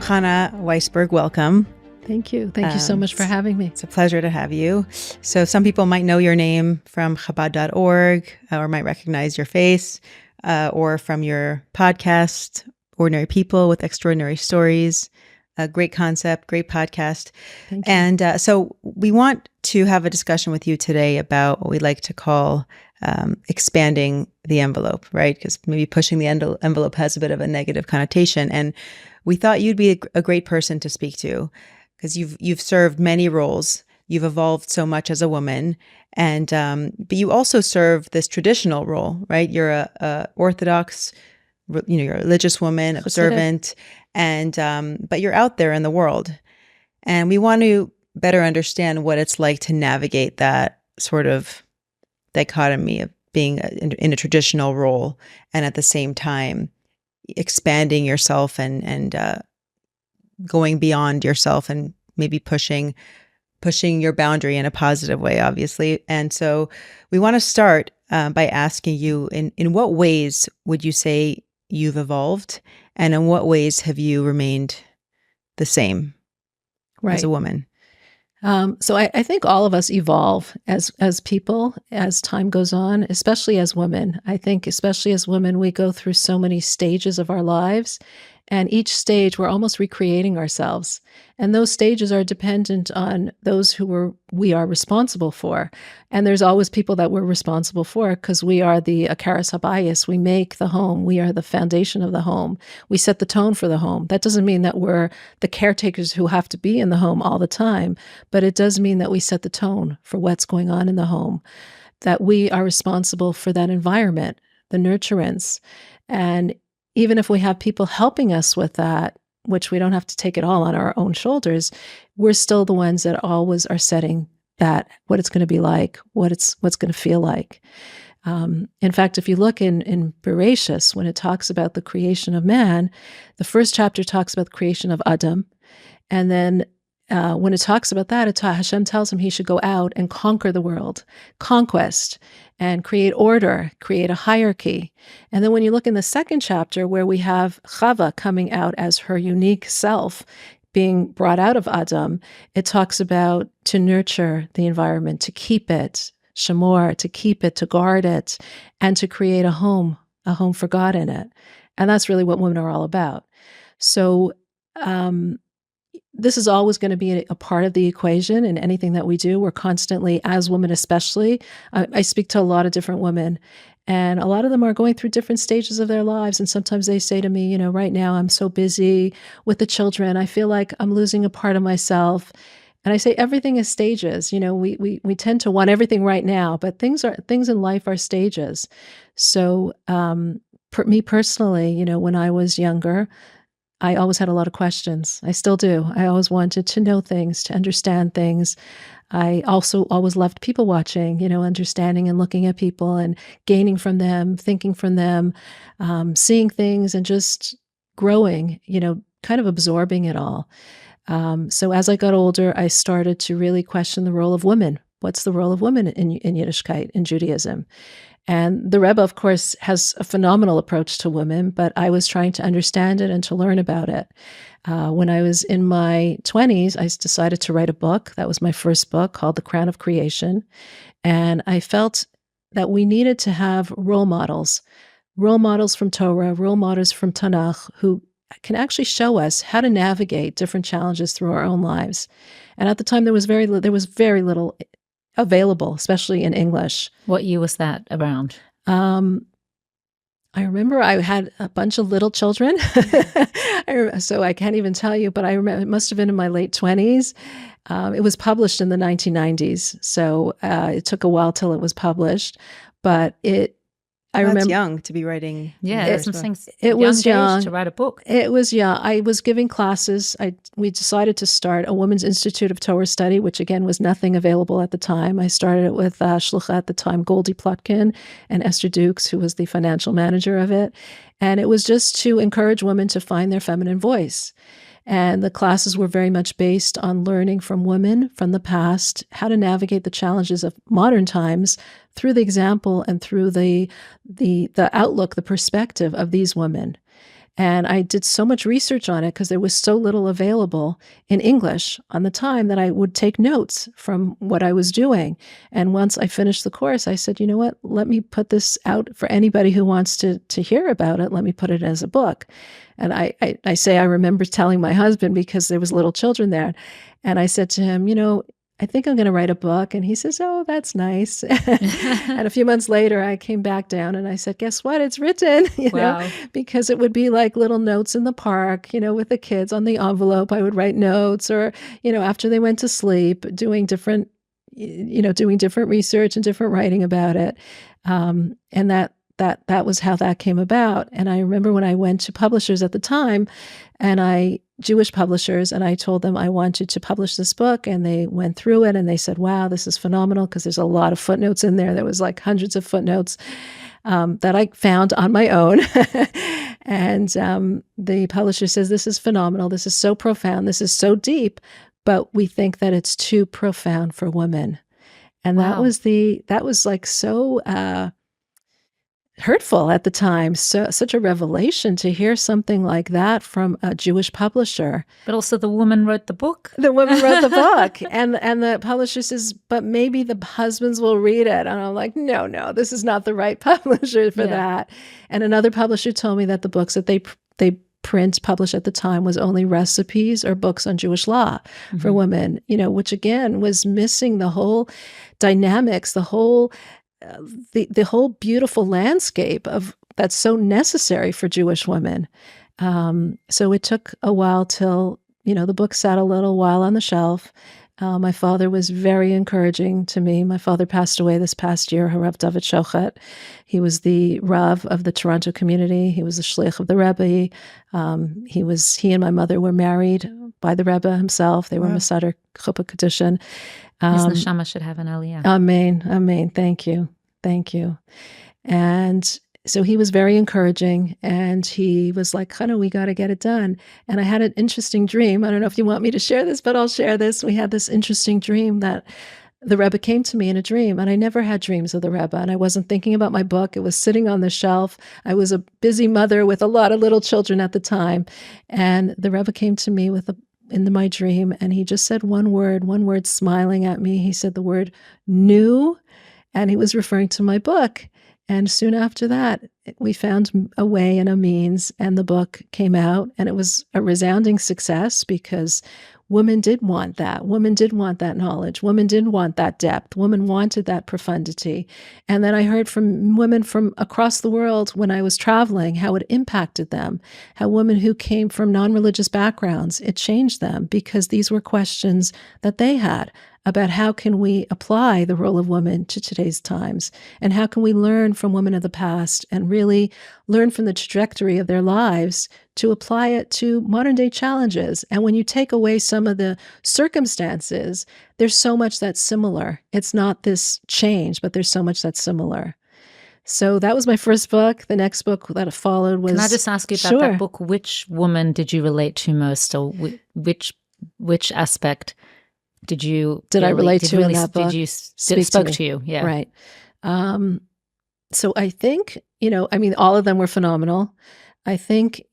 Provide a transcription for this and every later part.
Chana Weisberg, welcome. Thank you. Thank you so much for having me. It's a pleasure to have you. So some people might know your name from Chabad.org or might recognize your face or from your podcast, Ordinary People with Extraordinary Stories. A great concept, great podcast. Thank you. And so we want to have a discussion with you today about what we like to call expanding the envelope, right? Because maybe pushing the envelope has a bit of a negative connotation. And we thought you'd be a great person to speak to because you've served many roles. You've evolved so much as a woman, and but you also serve this traditional role, right? You're a Orthodox, you're a religious woman, observant, and but you're out there in the world, and we want to better understand what it's like to navigate that sort of dichotomy of being in a traditional role and at the same time expanding yourself and going beyond yourself and maybe pushing your boundary in a positive way, obviously. And so we want to start by asking you, in what ways would you say you've evolved, and in what ways have you remained the same as a woman? So I think all of us evolve as people as time goes on, especially as women. I think especially as women, we go through so many stages of our lives, and each stage we're almost recreating ourselves. And those stages are dependent on those who we are responsible for. And there's always people that we're responsible for because we are the Akaras Habayis. We make the home. We are the foundation of the home. We set the tone for the home. That doesn't mean that we're the caretakers who have to be in the home all the time, but it does mean that we set the tone for what's going on in the home, that we are responsible for that environment, the nurturance. And even if we have people helping us with that, which we don't have to take it all on our own shoulders, we're still the ones that always are setting that, what it's going to be like, what's going to feel like. In fact, if you look in Bereshis, when it talks about the creation of man, the first chapter talks about the creation of Adam. And then when it talks about that, Hashem tells him he should go out and conquer the world, conquest, and create order, create a hierarchy. And then when you look in the second chapter where we have Chava coming out as her unique self, being brought out of Adam, it talks about to nurture the environment, to keep it, shamor, to keep it, to guard it, and to create a home for God in it. And that's really what women are all about. So, this is always going to be a part of the equation in anything that we do. We're constantly, as women especially, I speak to a lot of different women, and a lot of them are going through different stages of their lives. And sometimes they say to me, right now I'm so busy with the children. I feel like I'm losing a part of myself. And I say everything is stages. We tend to want everything right now, but things in life are stages. So me personally, when I was younger, I always had a lot of questions. I still do. I always wanted to know things, to understand things. I also always loved people watching, understanding and looking at people and gaining from them, thinking from them, seeing things and just growing, kind of absorbing it all. So as I got older, I started to really question the role of women. What's the role of women in Yiddishkeit, in Judaism? And the Rebbe, of course, has a phenomenal approach to women, but I was trying to understand it and to learn about it. When I was in my 20s, I decided to write a book. That was my first book, called The Crown of Creation. And I felt that we needed to have role models from Torah, role models from Tanakh, who can actually show us how to navigate different challenges through our own lives. And at the time, there was very little available, especially in English. What year was that around? I remember I had a bunch of little children, so I can't even tell you, but I remember it must have been in my late 20s. It was published in the 1990s, so it took a while till it was published, but I remember That's young to be writing. Yeah, some things. It was young to write a book. It was young. I was giving classes. We decided to start a Women's Institute of Torah Study, which again was nothing available at the time. I started it with Shlucha at the time, Goldie Plotkin, and Esther Dukes, who was the financial manager of it. And it was just to encourage women to find their feminine voice. And the classes were very much based on learning from women from the past, how to navigate the challenges of modern times through the example and through the outlook, the perspective of these women. And I did so much research on it because there was so little available in English on the time that I would take notes from what I was doing. And once I finished the course, I said, you know what, let me put this out for anybody who wants to hear about it. Let me put it as a book. And I remember telling my husband, because there was little children there, and I said to him, I think I'm going to write a book. And he says, oh, that's nice. And a few months later, I came back down and I said, guess what? It's written, Wow. because it would be like little notes in the park, with the kids on the envelope. I would write notes, or, after they went to sleep, doing different research and different writing about it. And that was how that came about. And I remember when I went to publishers at the time, and Jewish publishers, and I told them I wanted to publish this book, and they went through it and they said, wow, this is phenomenal, because there's a lot of footnotes in there. There was like hundreds of footnotes that I found on my own. And the publisher says, this is phenomenal. This is so profound. This is so deep, but we think that it's too profound for women. And Wow. that was like so hurtful at the time. So such a revelation to hear something like that from a Jewish publisher. But also the woman wrote the book. The woman wrote the book, and the publisher says, but maybe the husbands will read it. And I'm like, no, this is not the right publisher for that. And another publisher told me that the books that they publish at the time was only recipes or books on Jewish law for women, which again was missing the whole dynamics, the whole beautiful landscape of that's so necessary for Jewish women. So it took a while till, the book sat a little while on the shelf. My father was very encouraging to me. My father passed away this past year, Harav David Shochet. He was the Rav of the Toronto community. He was the Shliach of the Rebbe. He and my mother were married by the Rebbe himself. They were Masader Chuppah Kedushin. His neshama should have an aliyah. Amen. Thank you. And so he was very encouraging, and he was like, Chana, we got to get it done. And I had an interesting dream. I don't know if you want me to share this, but I'll share this. We had this interesting dream that the Rebbe came to me in a dream, and I never had dreams of the Rebbe, and I wasn't thinking about my book. It was sitting on the shelf. I was a busy mother with a lot of little children at the time, and the Rebbe came to me into my dream, and he just said one word, smiling at me. He said the word new, and he was referring to my book. And soon after that, we found a way and a means, and the book came out, and it was a resounding success because women did want that. Women did want that knowledge. Women did want that depth. Women wanted that profundity. And then I heard from women from across the world when I was traveling how it impacted them, how women who came from non-religious backgrounds, it changed them because these were questions that they had about how can we apply the role of women to today's times, and how can we learn from women of the past and really learn from the trajectory of their lives to apply it to modern day challenges. And when you take away some of the circumstances, there's so much that's similar. It's not this change, but there's so much that's similar. So that was my first book. The next book that followed was... Can I just ask you about that book? Which woman did you relate to most, or which aspect did I relate to in that book? Spoke to you? Yeah. Right. So I think, all of them were phenomenal. I think,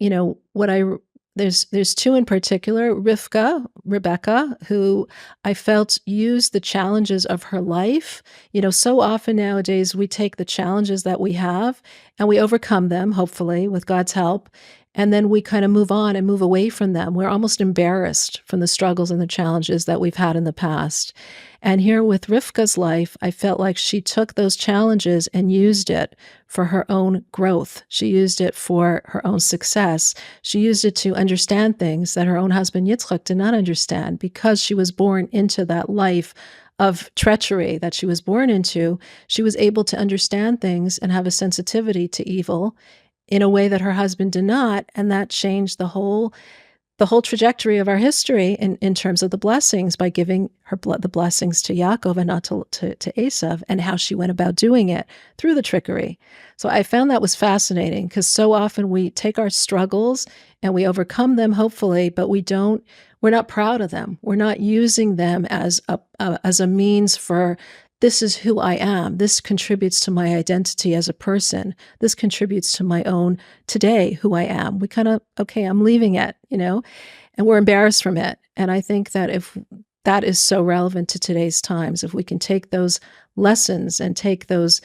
there's two in particular, Rebecca, who I felt used the challenges of her life. So often nowadays we take the challenges that we have and we overcome them, hopefully, with God's help. And then we kind of move on and move away from them. We're almost embarrassed from the struggles and the challenges that we've had in the past. And here with Rivkah's life, I felt like she took those challenges and used it for her own growth. She used it for her own success. She used it to understand things that her own husband Yitzchak did not understand, because she was born into that life of treachery that she was born into. She was able to understand things and have a sensitivity to evil in a way that her husband did not, and that changed the whole trajectory of our history in terms of the blessings by giving the blessings to Yaakov and not to Esav, and how she went about doing it through the trickery. So I found that was fascinating, because so often we take our struggles and we overcome them, hopefully, but we're not proud of them. We're not using them as a means for this is who I am. This contributes to my identity as a person. This contributes to my own today, who I am. We kind of, okay, I'm leaving it, and we're embarrassed from it. And I think that if that is so relevant to today's times, if we can take those lessons and take those,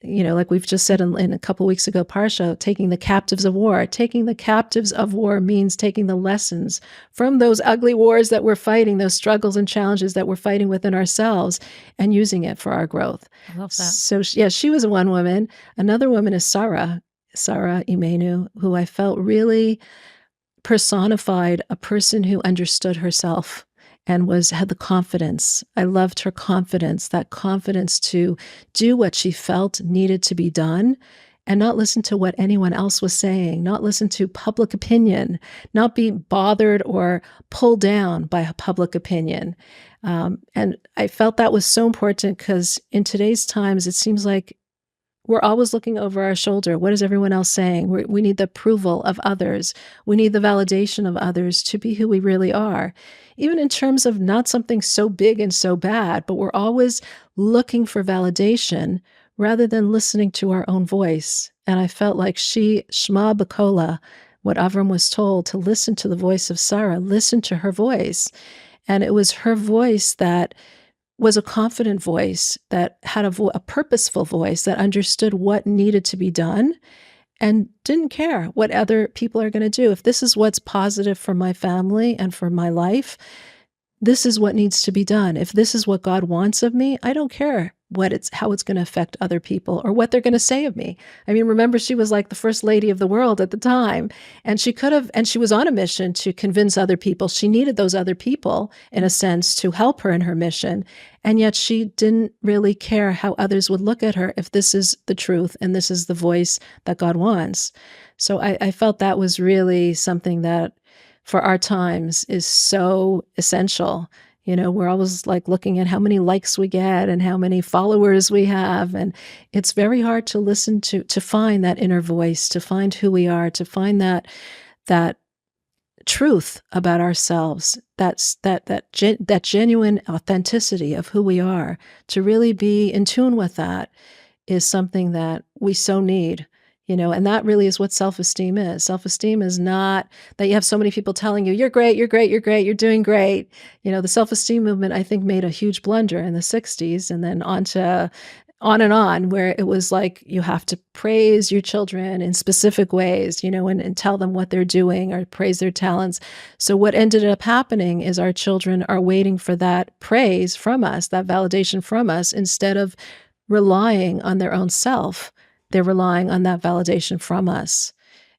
like we've just said in a couple weeks ago, Parsha, taking the captives of war. Taking the captives of war means taking the lessons from those ugly wars that we're fighting, those struggles and challenges that we're fighting within ourselves, and using it for our growth. I love that. So, yeah, she was one woman. Another woman is Sarah Imenu, who I felt really personified a person who understood herself and had the confidence. I loved her confidence, that confidence to do what she felt needed to be done and not listen to what anyone else was saying, not listen to public opinion, not be bothered or pulled down by public opinion. And I felt that was so important because in today's times, it seems like we're always looking over our shoulder. What is everyone else saying? We need the approval of others. We need the validation of others to be who we really are. Even in terms of not something so big and so bad, but we're always looking for validation rather than listening to our own voice. And I felt like Shema B'kola, what Avram was told, to listen to the voice of Sarah, listen to her voice. And it was her voice that was a confident voice, that had a purposeful voice, that understood what needed to be done and didn't care what other people are going to do. If this is what's positive for my family and for my life, this is what needs to be done. If this is what God wants of me, I don't care how it's going to affect other people or what they're going to say of me. I mean, remember, she was like the first lady of the world at the time, and she was on a mission to convince other people. She needed those other people, in a sense, to help her in her mission. And yet she didn't really care how others would look at her if this is the truth and this is the voice that God wants. So I felt that was really something that for our times is so essential. We're always like looking at how many likes we get and how many followers we have. And it's very hard to listen to find that inner voice, to find who we are, to find that truth about ourselves, that genuine authenticity of who we are. To really be in tune with that is something that we so need. And that really is what self-esteem is. Self-esteem is not that you have so many people telling you, you're great, you're great, you're great, you're doing great. The self-esteem movement, I think, made a huge blunder in the 60s and then on and on, where it was like you have to praise your children in specific ways, and tell them what they're doing or praise their talents. So what ended up happening is our children are waiting for that praise from us, that validation from us, instead of relying on their own self. They're relying on that validation from us.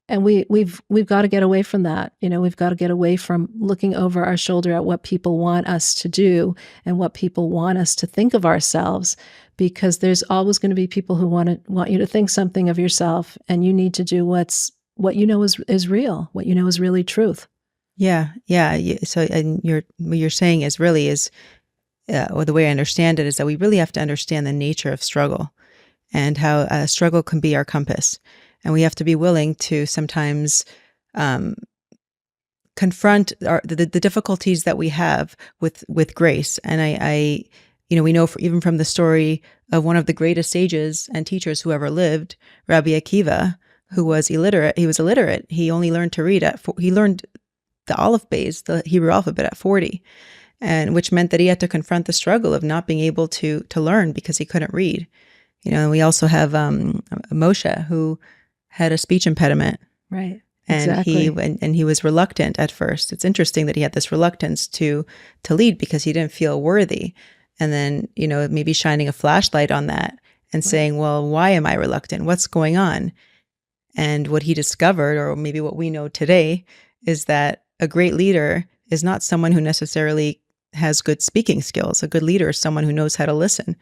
And we've got to get away from that. We've got to get away from looking over our shoulder at what people want us to do and what people want us to think of ourselves, because there's always going to be people who want you to think something of yourself, and you need to do what is real, what is really truth. Yeah. So, and what you're saying is or the way I understand it is that we really have to understand the nature of struggle and how a struggle can be our compass. And we have to be willing to sometimes confront the difficulties that we have with grace. And I we know even from the story of one of the greatest sages and teachers who ever lived, Rabbi Akiva, who was illiterate. He was illiterate. He only learned to read he learned the Aleph Beis, the Hebrew alphabet, at 40, and which meant that he had to confront the struggle of not being able to learn because he couldn't read. And we also have Moshe, who had a speech impediment. Right. And exactly. he was reluctant at first. It's interesting that he had this reluctance to lead because he didn't feel worthy. And then, maybe shining a flashlight on that and saying, well, why am I reluctant? What's going on? And what he discovered, or maybe what we know today, is that a great leader is not someone who necessarily has good speaking skills. A good leader is someone who knows how to listen.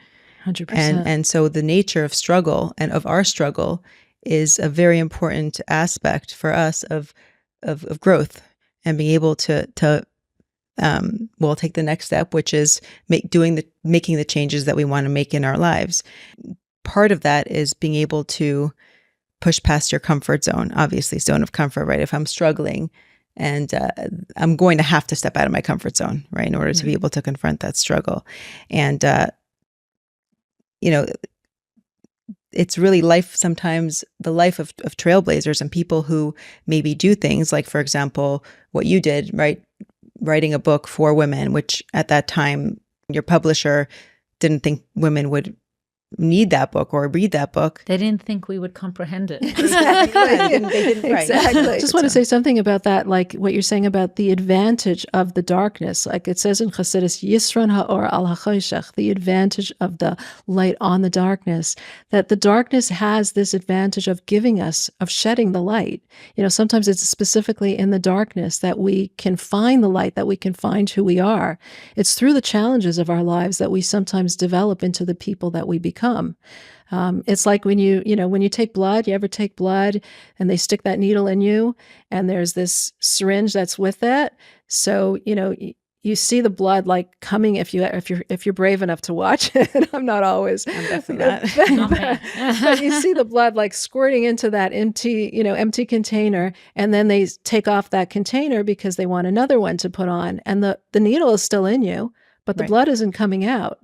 100%. And so the nature of struggle and of our struggle is a very important aspect for us of growth and being able to take the next step, which is making the changes that we want to make in our lives. Part of that is being able to push past your comfort zone, obviously zone of comfort, right? If I'm struggling and I'm going to have to step out of my comfort zone, right, in order to be able to confront that struggle. And you know, it's really life, sometimes the life of trailblazers and people who maybe do things like, for example, what you did, right? Writing a book for women, which at that time your publisher didn't think women would need that book or read that book. They didn't think we would comprehend it. Exactly. They didn't, right. Exactly. I just want to say something about that, like what you're saying about the advantage of the darkness. Like it says in Chassidus, Yisron ha'or al ha'choshech, the advantage of the light on the darkness, that the darkness has this advantage of giving us, of shedding the light. Sometimes it's specifically in the darkness that we can find the light, that we can find who we are. It's through the challenges of our lives that we sometimes develop into the people that we become. It's like when you take blood, you ever take blood and they stick that needle in you and there's this syringe that's with it. So, you see the blood like coming if you're brave enough to watch it. I'm not always. I'm definitely not. But you see the blood like squirting into that empty container, and then they take off that container because they want another one to put on. And the needle is still in you, but the blood isn't coming out.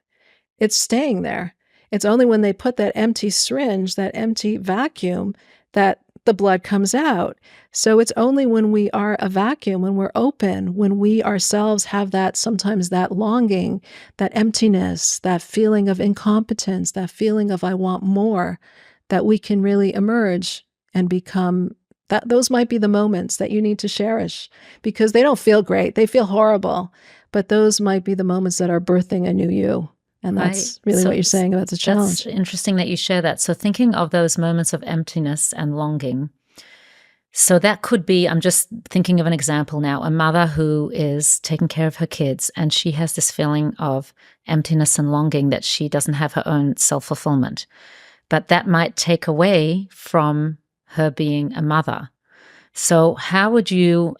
It's staying there. It's only when they put that empty syringe, that empty vacuum, that the blood comes out. So it's only when we are a vacuum, when we're open, when we ourselves have sometimes that longing, that emptiness, that feeling of incompetence, that feeling of I want more, that we can really emerge and become that. Those might be the moments that you need to cherish, because they don't feel great. They feel horrible, but those might be the moments that are birthing a new you. And that's really what you're saying about the challenge. That's interesting that you share that. So thinking of those moments of emptiness and longing, so that could be, I'm just thinking of an example now, a mother who is taking care of her kids and she has this feeling of emptiness and longing that she doesn't have her own self-fulfillment. But that might take away from her being a mother. So how would you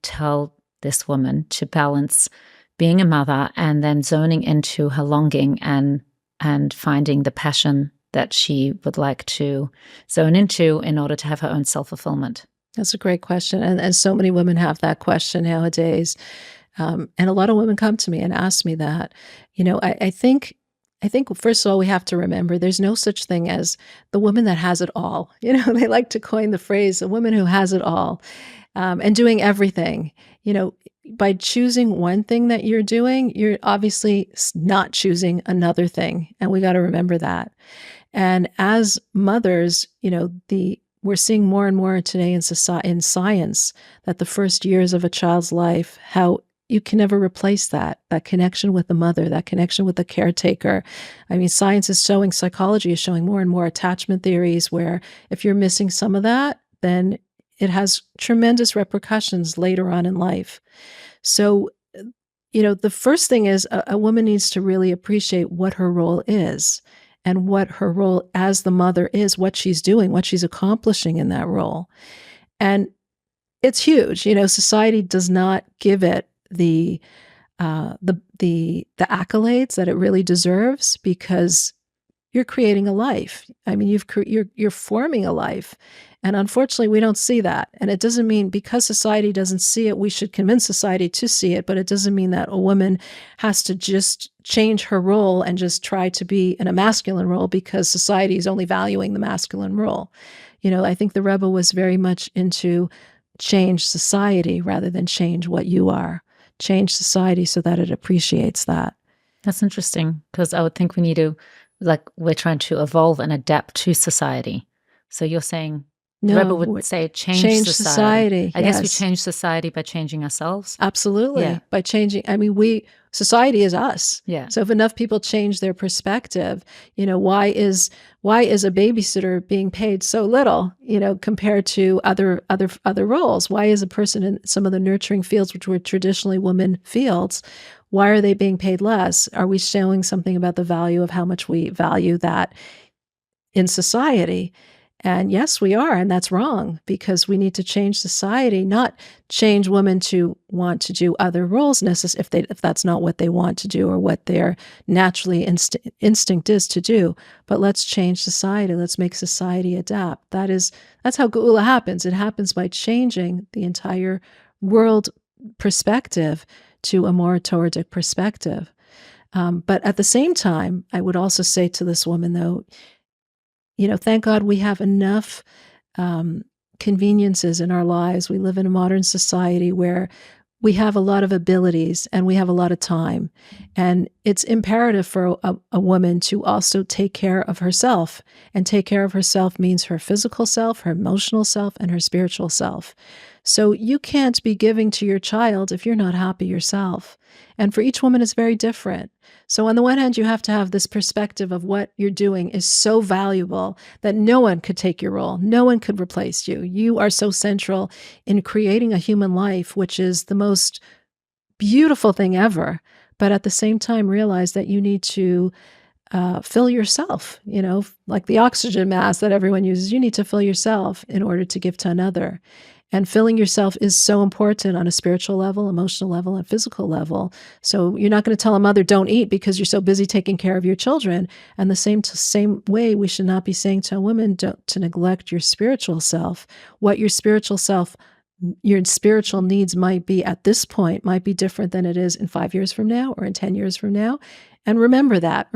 tell this woman to balance being a mother and then zoning into her longing and finding the passion that she would like to zone into in order to have her own self-fulfillment? That's a great question. And so many women have that question nowadays. And a lot of women come to me and ask me that. I think first of all, we have to remember there's no such thing as the woman that has it all. They like to coin the phrase, a woman who has it all, and doing everything. By choosing one thing that you're doing, you're obviously not choosing another thing. And we got to remember that. And as mothers, we're seeing more and more today in science that the first years of a child's life, how you can never replace that connection with the mother, that connection with the caretaker. I mean, psychology is showing more and more attachment theories where if you're missing some of that, then it has tremendous repercussions later on in life. So, the first thing is a woman needs to really appreciate what her role is and what her role as the mother is, what she's doing, what she's accomplishing in that role. And it's huge. Society does not give it the accolades that it really deserves, because you're creating a life. I mean, you're forming a life. And unfortunately, we don't see that. And it doesn't mean because society doesn't see it, we should convince society to see it. But it doesn't mean that a woman has to just change her role and just try to be in a masculine role because society is only valuing the masculine role. I think the Rebbe was very much into change society rather than change what you are. Change society so that it appreciates that. That's interesting, because I would think we need to, we're trying to evolve and adapt to society. So you're saying, the Rebbe would say change society. I guess we change society by changing ourselves. Absolutely. Yeah. By changing, society is us. Yeah. So if enough people change their perspective, why is a babysitter being paid so little, compared to other roles? Why is a person in some of the nurturing fields, which were traditionally women fields, why are they being paid less? Are we showing something about the value of how much we value that in society? And yes, we are. And that's wrong, because we need to change society, not change women to want to do other roles if that's not what they want to do or what their naturally instinct is to do. But let's change society. Let's make society adapt. That's how Geula happens. It happens by changing the entire world perspective to a more Torah perspective. But at the same time, I would also say to this woman, though, thank God we have enough conveniences in our lives. We live in a modern society where we have a lot of abilities and we have a lot of time. And it's imperative for a woman to also take care of herself. And take care of herself means her physical self, her emotional self, and her spiritual self. So you can't be giving to your child if you're not happy yourself. And for each woman, it's very different. So on the one hand, you have to have this perspective of what you're doing is so valuable that no one could take your role. No one could replace you. You are so central in creating a human life, which is the most beautiful thing ever. But at the same time, realize that you need to fill yourself, like the oxygen mask that everyone uses. You need to fill yourself in order to give to another. And filling yourself is so important on a spiritual level, emotional level, and physical level. So you're not going to tell a mother, don't eat because you're so busy taking care of your children. And the same way, we should not be saying to a woman to neglect your spiritual self. What your spiritual needs might be at this point might be different than it is in 5 years from now or in 10 years from now. And remember that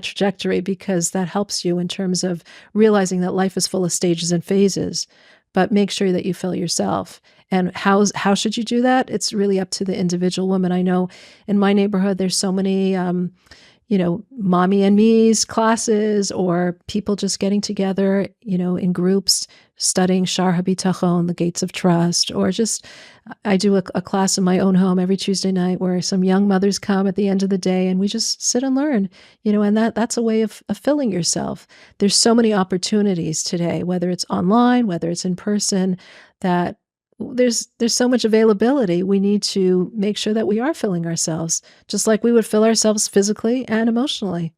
trajectory, because that helps you in terms of realizing that life is full of stages and phases. But make sure that you fill yourself. And how should you do that? It's really up to the individual woman. I know in my neighborhood, there's so many, mommy and me's classes, or people just getting together, in groups, studying Shar HaBitachon, the Gates of Trust, or just, I do a class in my own home every Tuesday night where some young mothers come at the end of the day and we just sit and learn, and that's a way of filling yourself. There's so many opportunities today, whether it's online, whether it's in person, that there's so much availability. We need to make sure that we are filling ourselves, just like we would fill ourselves physically and emotionally.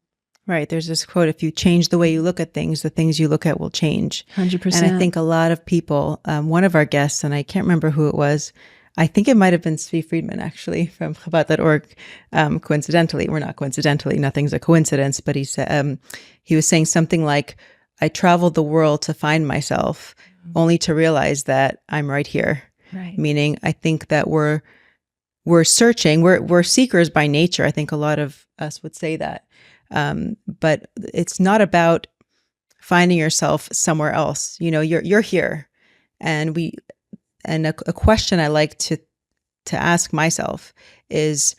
Right. There's this quote, if you change the way you look at things, the things you look at will change. 100%. And I think a lot of people, one of our guests, and I can't remember who it was, I think it might have been Zvi Friedman, actually, from Chabad.org. Coincidentally, we're not coincidentally, nothing's a coincidence, but he said, he was saying something like, I traveled the world to find myself, only to realize that I'm right here. Right. Meaning, I think that we're searching, we're seekers by nature. I think a lot of us would say that. But it's not about finding yourself somewhere else. You're here. And a question I like to ask myself is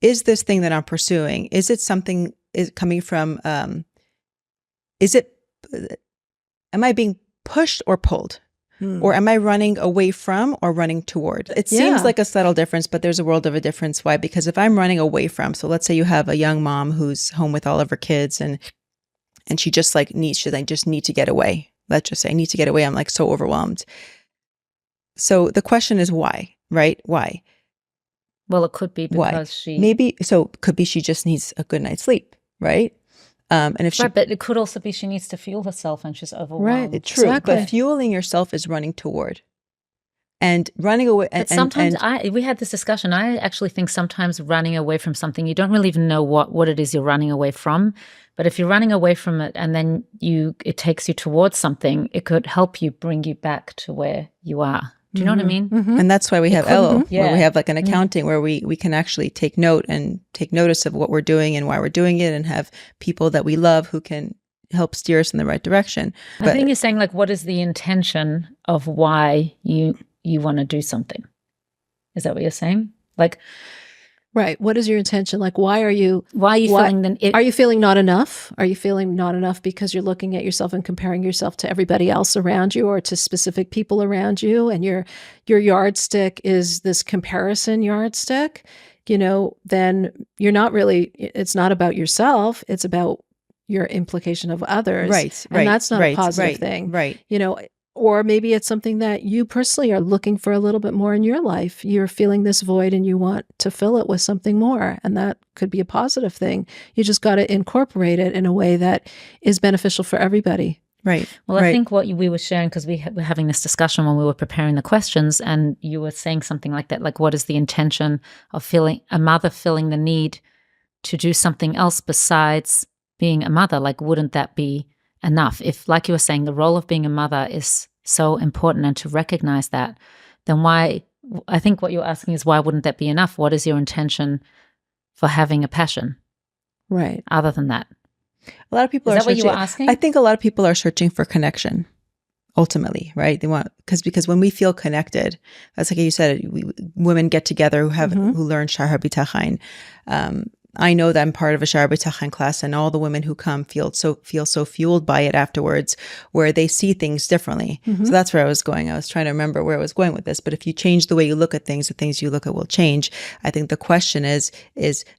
this thing that I'm pursuing, is it something is coming from, am I being pushed or pulled? Or am I running away from or running toward? It seems like a subtle difference, but there's a world of a difference. Why? Because if I'm running away from, so let's say you have a young mom who's home with all of her kids and she just I just need to get away. Let's just say I need to get away. I'm like so overwhelmed. So the question is why, right? Why? Well, it could be because could be she just needs a good night's sleep, right? And if but it could also be she needs to fuel herself and she's overwhelmed. Right, true. Exactly. But fueling yourself is running toward, and running away. But sometimes we had this discussion. I actually think sometimes running away from something, you don't really even know what it is you're running away from. But if you're running away from it and then it takes you towards something, it could help you bring you back to where you are. Do you know what I mean? Mm-hmm. And that's why we have Elo, where we have like an accounting where we can actually take notice of what we're doing and why we're doing it, and have people that we love who can help steer us in the right direction. I think you're saying, like, what is the intention of why you want to do something? Is that what you're saying? Like, right. What is your intention? Like, why are you feeling are you feeling not enough? Are you feeling not enough because you're looking at yourself and comparing yourself to everybody else around you or to specific people around you, and your yardstick is this comparison yardstick? Then you're not really, it's not about yourself, it's about your implication of others. Right. And that's not a positive thing. Right. Or maybe it's something that you personally are looking for a little bit more in your life. You're feeling this void and you want to fill it with something more. And that could be a positive thing. You just got to incorporate it in a way that is beneficial for everybody. Right. Well, I think what we were sharing, because we were having this discussion when we were preparing the questions, and you were saying something like that, like, what is the intention of a mother feeling the need to do something else besides being a mother? Like, wouldn't that be enough? If, like you were saying, the role of being a mother is so important, and to recognize that, then why, I think what you're asking is, why wouldn't that be enough? What is your intention for having a passion? Right. other than that? A lot of people Is are that what you searching. were asking? I think a lot of people are searching for connection. Ultimately, right? They want because when we feel connected, that's like you said, women get together who learn Shahar B'Tachon. I know that I'm part of a Shahar B'Tachon class, and all the women who come feel so fueled by it afterwards, where they see things differently. So that's where I was going. I was trying to remember where I was going with this. But if you change the way you look at things, the things you look at will change. I think the question is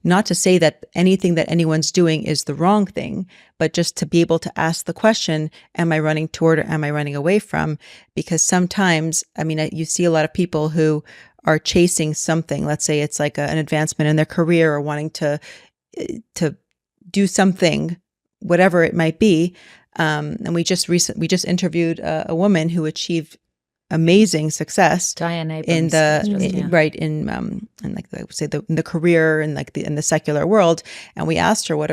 not to say that anything that anyone's doing is the wrong thing, but just to be able to ask the question, am I running toward or am I running away from? Because sometimes, I mean, you see a lot of people who are chasing something. Let's say it's like an advancement in their career or wanting to do something, whatever it might be. And we just interviewed a woman who achieved amazing success Diane Abrams, in the career and in the secular world. And we asked her what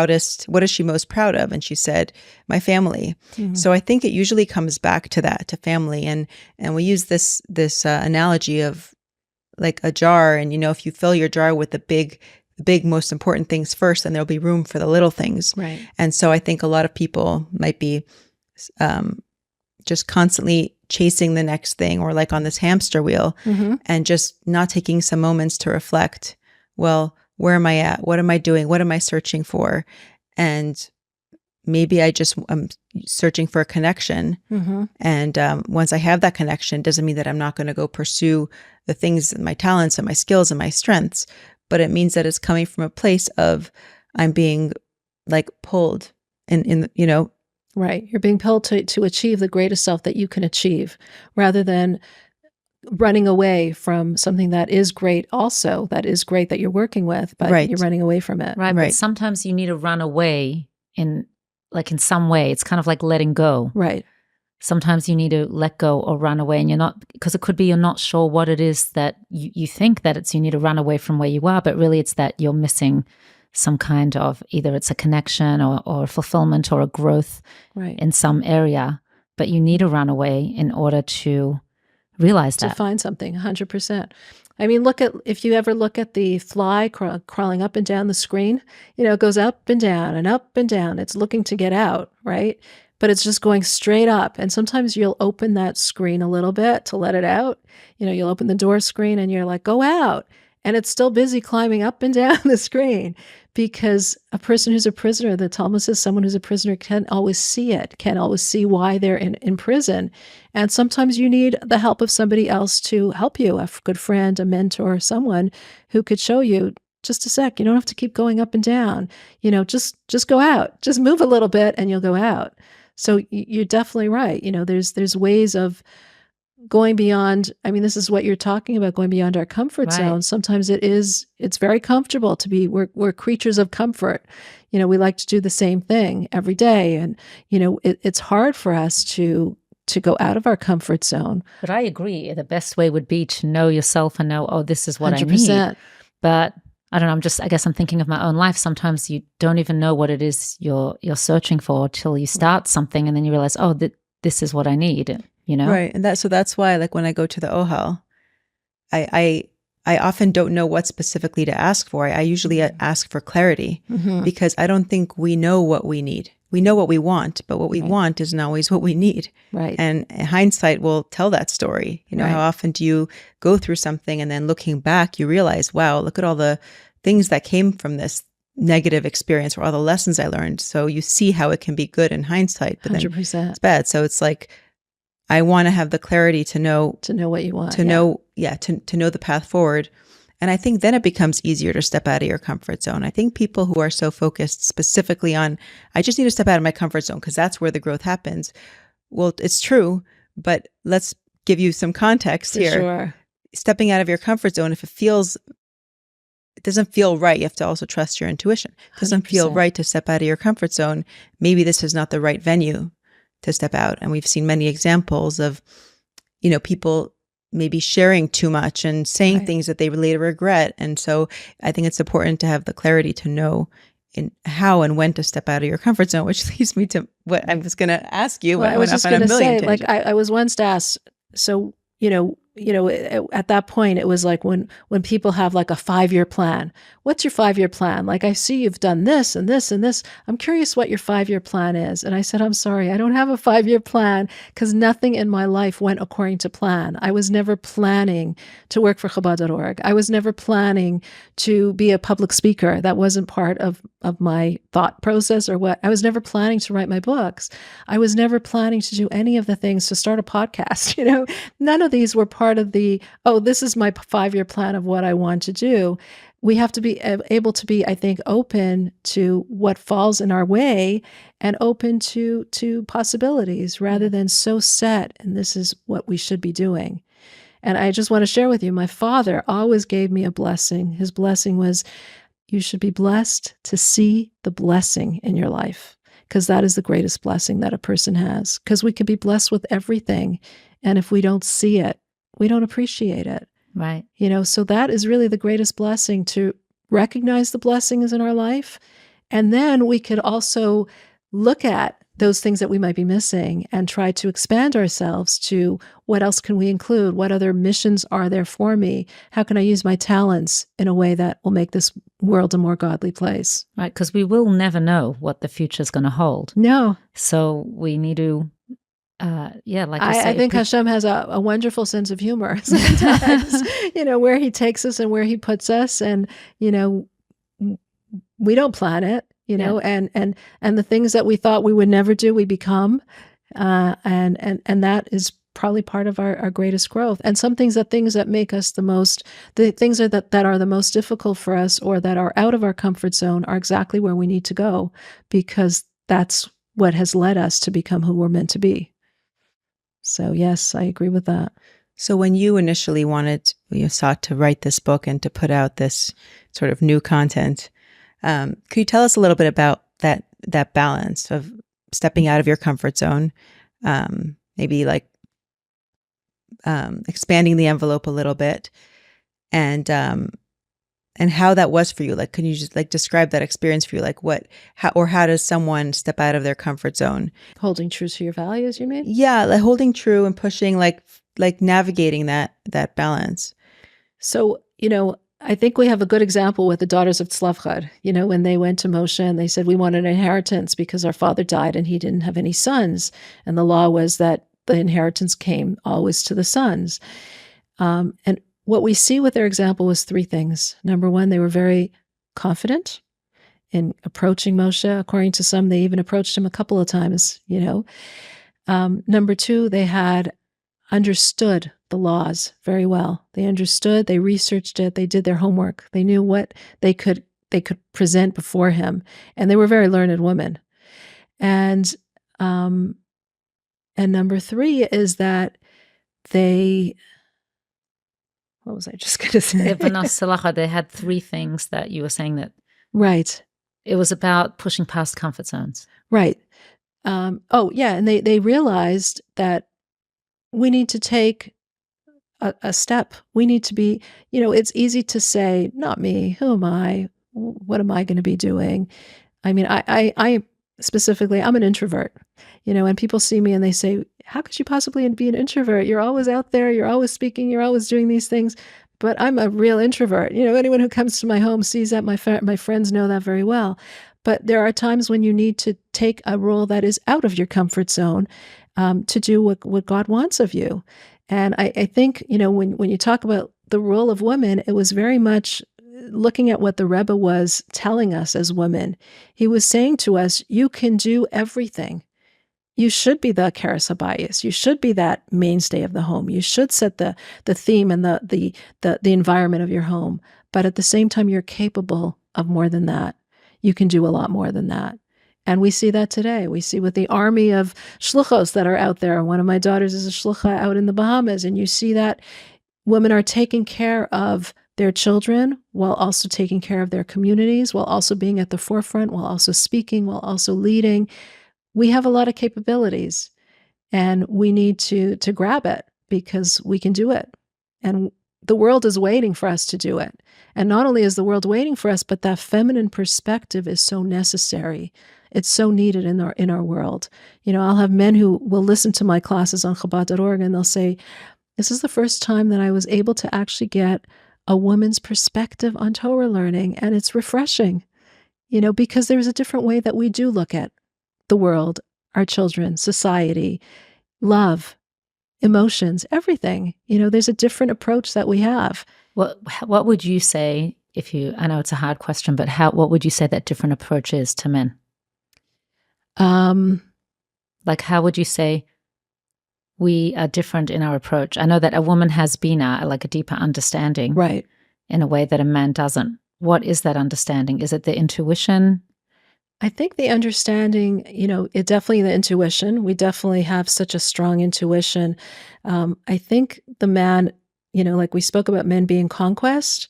is she most proud of? And she said, my family. So I think it usually comes back to that, to family. And we use this analogy of like a jar. And, if you fill your jar with the big, most important things first, then there'll be room for the little things. Right. And so I think a lot of people might be, just constantly chasing the next thing, or like on this hamster wheel, and just not taking some moments to reflect, well, where am I at? What am I doing? What am I searching for? And maybe I'm searching for a connection. And once I have that connection, doesn't mean that I'm not going to go pursue the things, my talents and my skills and my strengths, but it means that it's coming from a place of I'm being like pulled in. Right. You're being pulled to achieve the greatest self that you can achieve, rather than running away from something that is great also, that is great that you're working with, but you're running away from it. Right. But sometimes you need to run away in some way. It's kind of like letting go. Right. Sometimes you need to let go or run away, and because it could be you're not sure what it is that you think that you need to run away from where you are, but really it's that you're missing some kind of, either it's a connection or fulfillment or a growth in some area, but you need to run away in order to realize that. To find something, 100%. I mean, if you ever look at the fly crawling up and down the screen, it goes up and down and up and down. It's looking to get out, right? But it's just going straight up. And sometimes you'll open that screen a little bit to let it out. You'll open the door screen and you're like, go out. And it's still busy climbing up and down the screen, because a person who's a prisoner, the Talmud says someone who's a prisoner can't always see it, can't always see why they're in prison. And sometimes you need the help of somebody else to help you, a good friend, a mentor, someone who could show you, just a sec, you don't have to keep going up and down. Just go out, just move a little bit and you'll go out. So you're definitely right. There's ways of going beyond. I mean, this is what you're talking about, going beyond our comfort zone. Sometimes it's very comfortable to be, we're creatures of comfort. We like to do the same thing every day. And, it's hard for us to go out of our comfort zone. But I agree. The best way would be to know yourself and know, oh, this is what 100%. I need. But I don't know, I guess I'm thinking of my own life. Sometimes you don't even know what it is you're searching for till you start something, and then you realize, oh, this is what I need. Right. And that's why, like, when I go to the Ohel, I often don't know what specifically to ask for. I usually ask for clarity, because I don't think we know what we need. We know what we want, but what we want isn't always what we need. Right. And hindsight will tell that story. How often do you go through something and then looking back, you realize, wow, look at all the things that came from this negative experience, or all the lessons I learned. So you see how it can be good in hindsight, but 100%. then it's bad. So it's like, I want to have the clarity to know what you want, to know the path forward. And I think then it becomes easier to step out of your comfort zone. I think people who are so focused specifically on, I just need to step out of my comfort zone because that's where the growth happens. Well, it's true, but let's give you some context here. Sure. Stepping out of your comfort zone, if it doesn't feel right, you have to also trust your intuition. It doesn't 100%. feel right to step out of your comfort zone. Maybe this is not the right venue to step out. And we've seen many examples of, people maybe sharing too much and saying things that they later regret. And so I think it's important to have the clarity to know in how and when to step out of your comfort zone, which leads me to what I was going to ask you. Well, I was just going to say, like, I was once asked, so, at that point, it was like when people have like a 5-year plan. What's your 5-year plan? Like, I see you've done this and this and this. I'm curious what your 5-year plan is. And I said, I'm sorry, I don't have a 5-year plan because nothing in my life went according to plan. I was never planning to work for Chabad.org. I was never planning to be a public speaker. That wasn't part of my thought process or what. I was never planning to write my books. I was never planning to do any of the things, to start a podcast. None of these were part of this is my 5-year plan of what I want to do. We have to be able to be, I think, open to what falls in our way and open to possibilities rather than so set, and this is what we should be doing. And I just want to share with you, my father always gave me a blessing. His blessing was, you should be blessed to see the blessing in your life, because that is the greatest blessing that a person has, because we can be blessed with everything. And if we don't see it, we don't appreciate it. Right. So that is really the greatest blessing, to recognize the blessings in our life. And then we could also look at those things that we might be missing and try to expand ourselves to what else can we include? What other missions are there for me? How can I use my talents in a way that will make this world a more godly place? Right. Because we will never know what the future is going to hold. No. So we need to, like you say, I think Hashem has a wonderful sense of humor sometimes, where he takes us and where he puts us. And, we don't plan it, and the things that we thought we would never do, we become. And that is probably part of our greatest growth. And some things that make us the things that are the most difficult for us or that are out of our comfort zone are exactly where we need to go, because that's what has led us to become who we're meant to be. So yes, I agree with that. So when you initially sought to write this book and to put out this sort of new content, could you tell us a little bit about that balance of stepping out of your comfort zone, maybe like expanding the envelope a little bit, and how that was for you? Like, can you just like describe that experience for you? Like how does someone step out of their comfort zone? Holding true to your values, you mean? Yeah, like holding true and pushing, like navigating that balance. So, I think we have a good example with the daughters of Tzlavchad, when they went to Moshe and they said, we want an inheritance because our father died and he didn't have any sons. And the law was that the inheritance came always to the sons. And what we see with their example was 3 things. Number 1, they were very confident in approaching Moshe. According to some, they even approached him a couple of times, Number 2, they had understood the laws very well. They understood, they researched it, they did their homework. They knew what they could present before him. And they were very learned women. And number 3 is that they, what was I just going to say? They had 3 things that you were saying that. Right. It was about pushing past comfort zones. Right. And they realized that we need to take a step. We need to be, it's easy to say, not me, who am I? What am I going to be doing? I mean, I specifically, I'm an introvert, and people see me and they say, how could you possibly be an introvert? You're always out there, you're always speaking, you're always doing these things. But I'm a real introvert. Anyone who comes to my home sees that. My friends know that very well. But there are times when you need to take a role that is out of your comfort zone to do what God wants of you. And I think, when you talk about the role of women, it was very much looking at what the Rebbe was telling us as women. He was saying to us, you can do everything. You should be the Keres HaBayis. You should be that mainstay of the home. You should set the theme and the environment of your home. But at the same time, you're capable of more than that. You can do a lot more than that. And we see that today. We see with the army of shluchos that are out there. One of my daughters is a shlucha out in the Bahamas. And you see that women are taking care of their children while also taking care of their communities, while also being at the forefront, while also speaking, while also leading. We have a lot of capabilities, and we need to grab it because we can do it. And the world is waiting for us to do it. And not only is the world waiting for us, but that feminine perspective is so necessary. It's so needed in our world. I'll have men who will listen to my classes on Chabad.org and they'll say, This is the first time that I was able to actually get a woman's perspective on Torah learning, and it's refreshing, because there's a different way that we do look at the world, our children, society, love, emotions, everything. There's a different approach that we have. What would you say I know it's a hard question, but what would you say that different approach is to men? Like, how would you say we are different in our approach? I know that a woman has bina, like a deeper understanding, right, in a way that a man doesn't. What is that understanding? Is it the intuition? I think the understanding, it definitely the intuition. We definitely have such a strong intuition. I think the man, like we spoke about men being conquest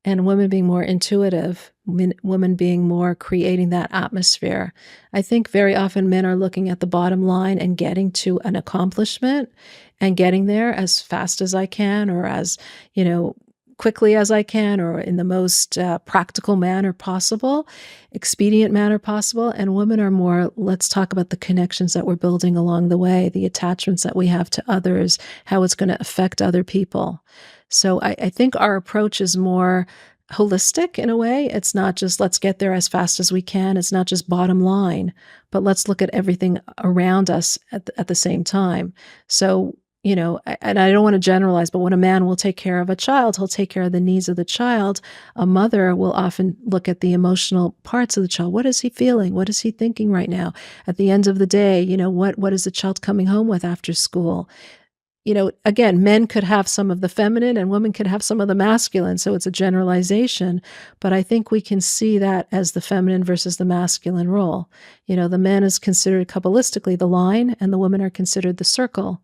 and women being more intuitive, women being more creating that atmosphere. I think very often men are looking at the bottom line and getting to an accomplishment and getting there as fast as I can, or as, quickly as I can, or in the most practical manner possible, expedient manner possible. And women are more, let's talk about the connections that we're building along the way, the attachments that we have to others, how it's going to affect other people. So I think our approach is more holistic in a way. It's not just let's get there as fast as we can. It's not just bottom line, but let's look at everything around us at the same time. So, and I don't want to generalize, but when a man will take care of a child, he'll take care of the needs of the child. A mother will often look at the emotional parts of the child. What is he feeling? What is he thinking right now? At the end of the day, what is the child coming home with after school? Again, men could have some of the feminine and women could have some of the masculine. So it's a generalization, but I think we can see that as the feminine versus the masculine role. The man is considered Kabbalistically the line and the women are considered the circle.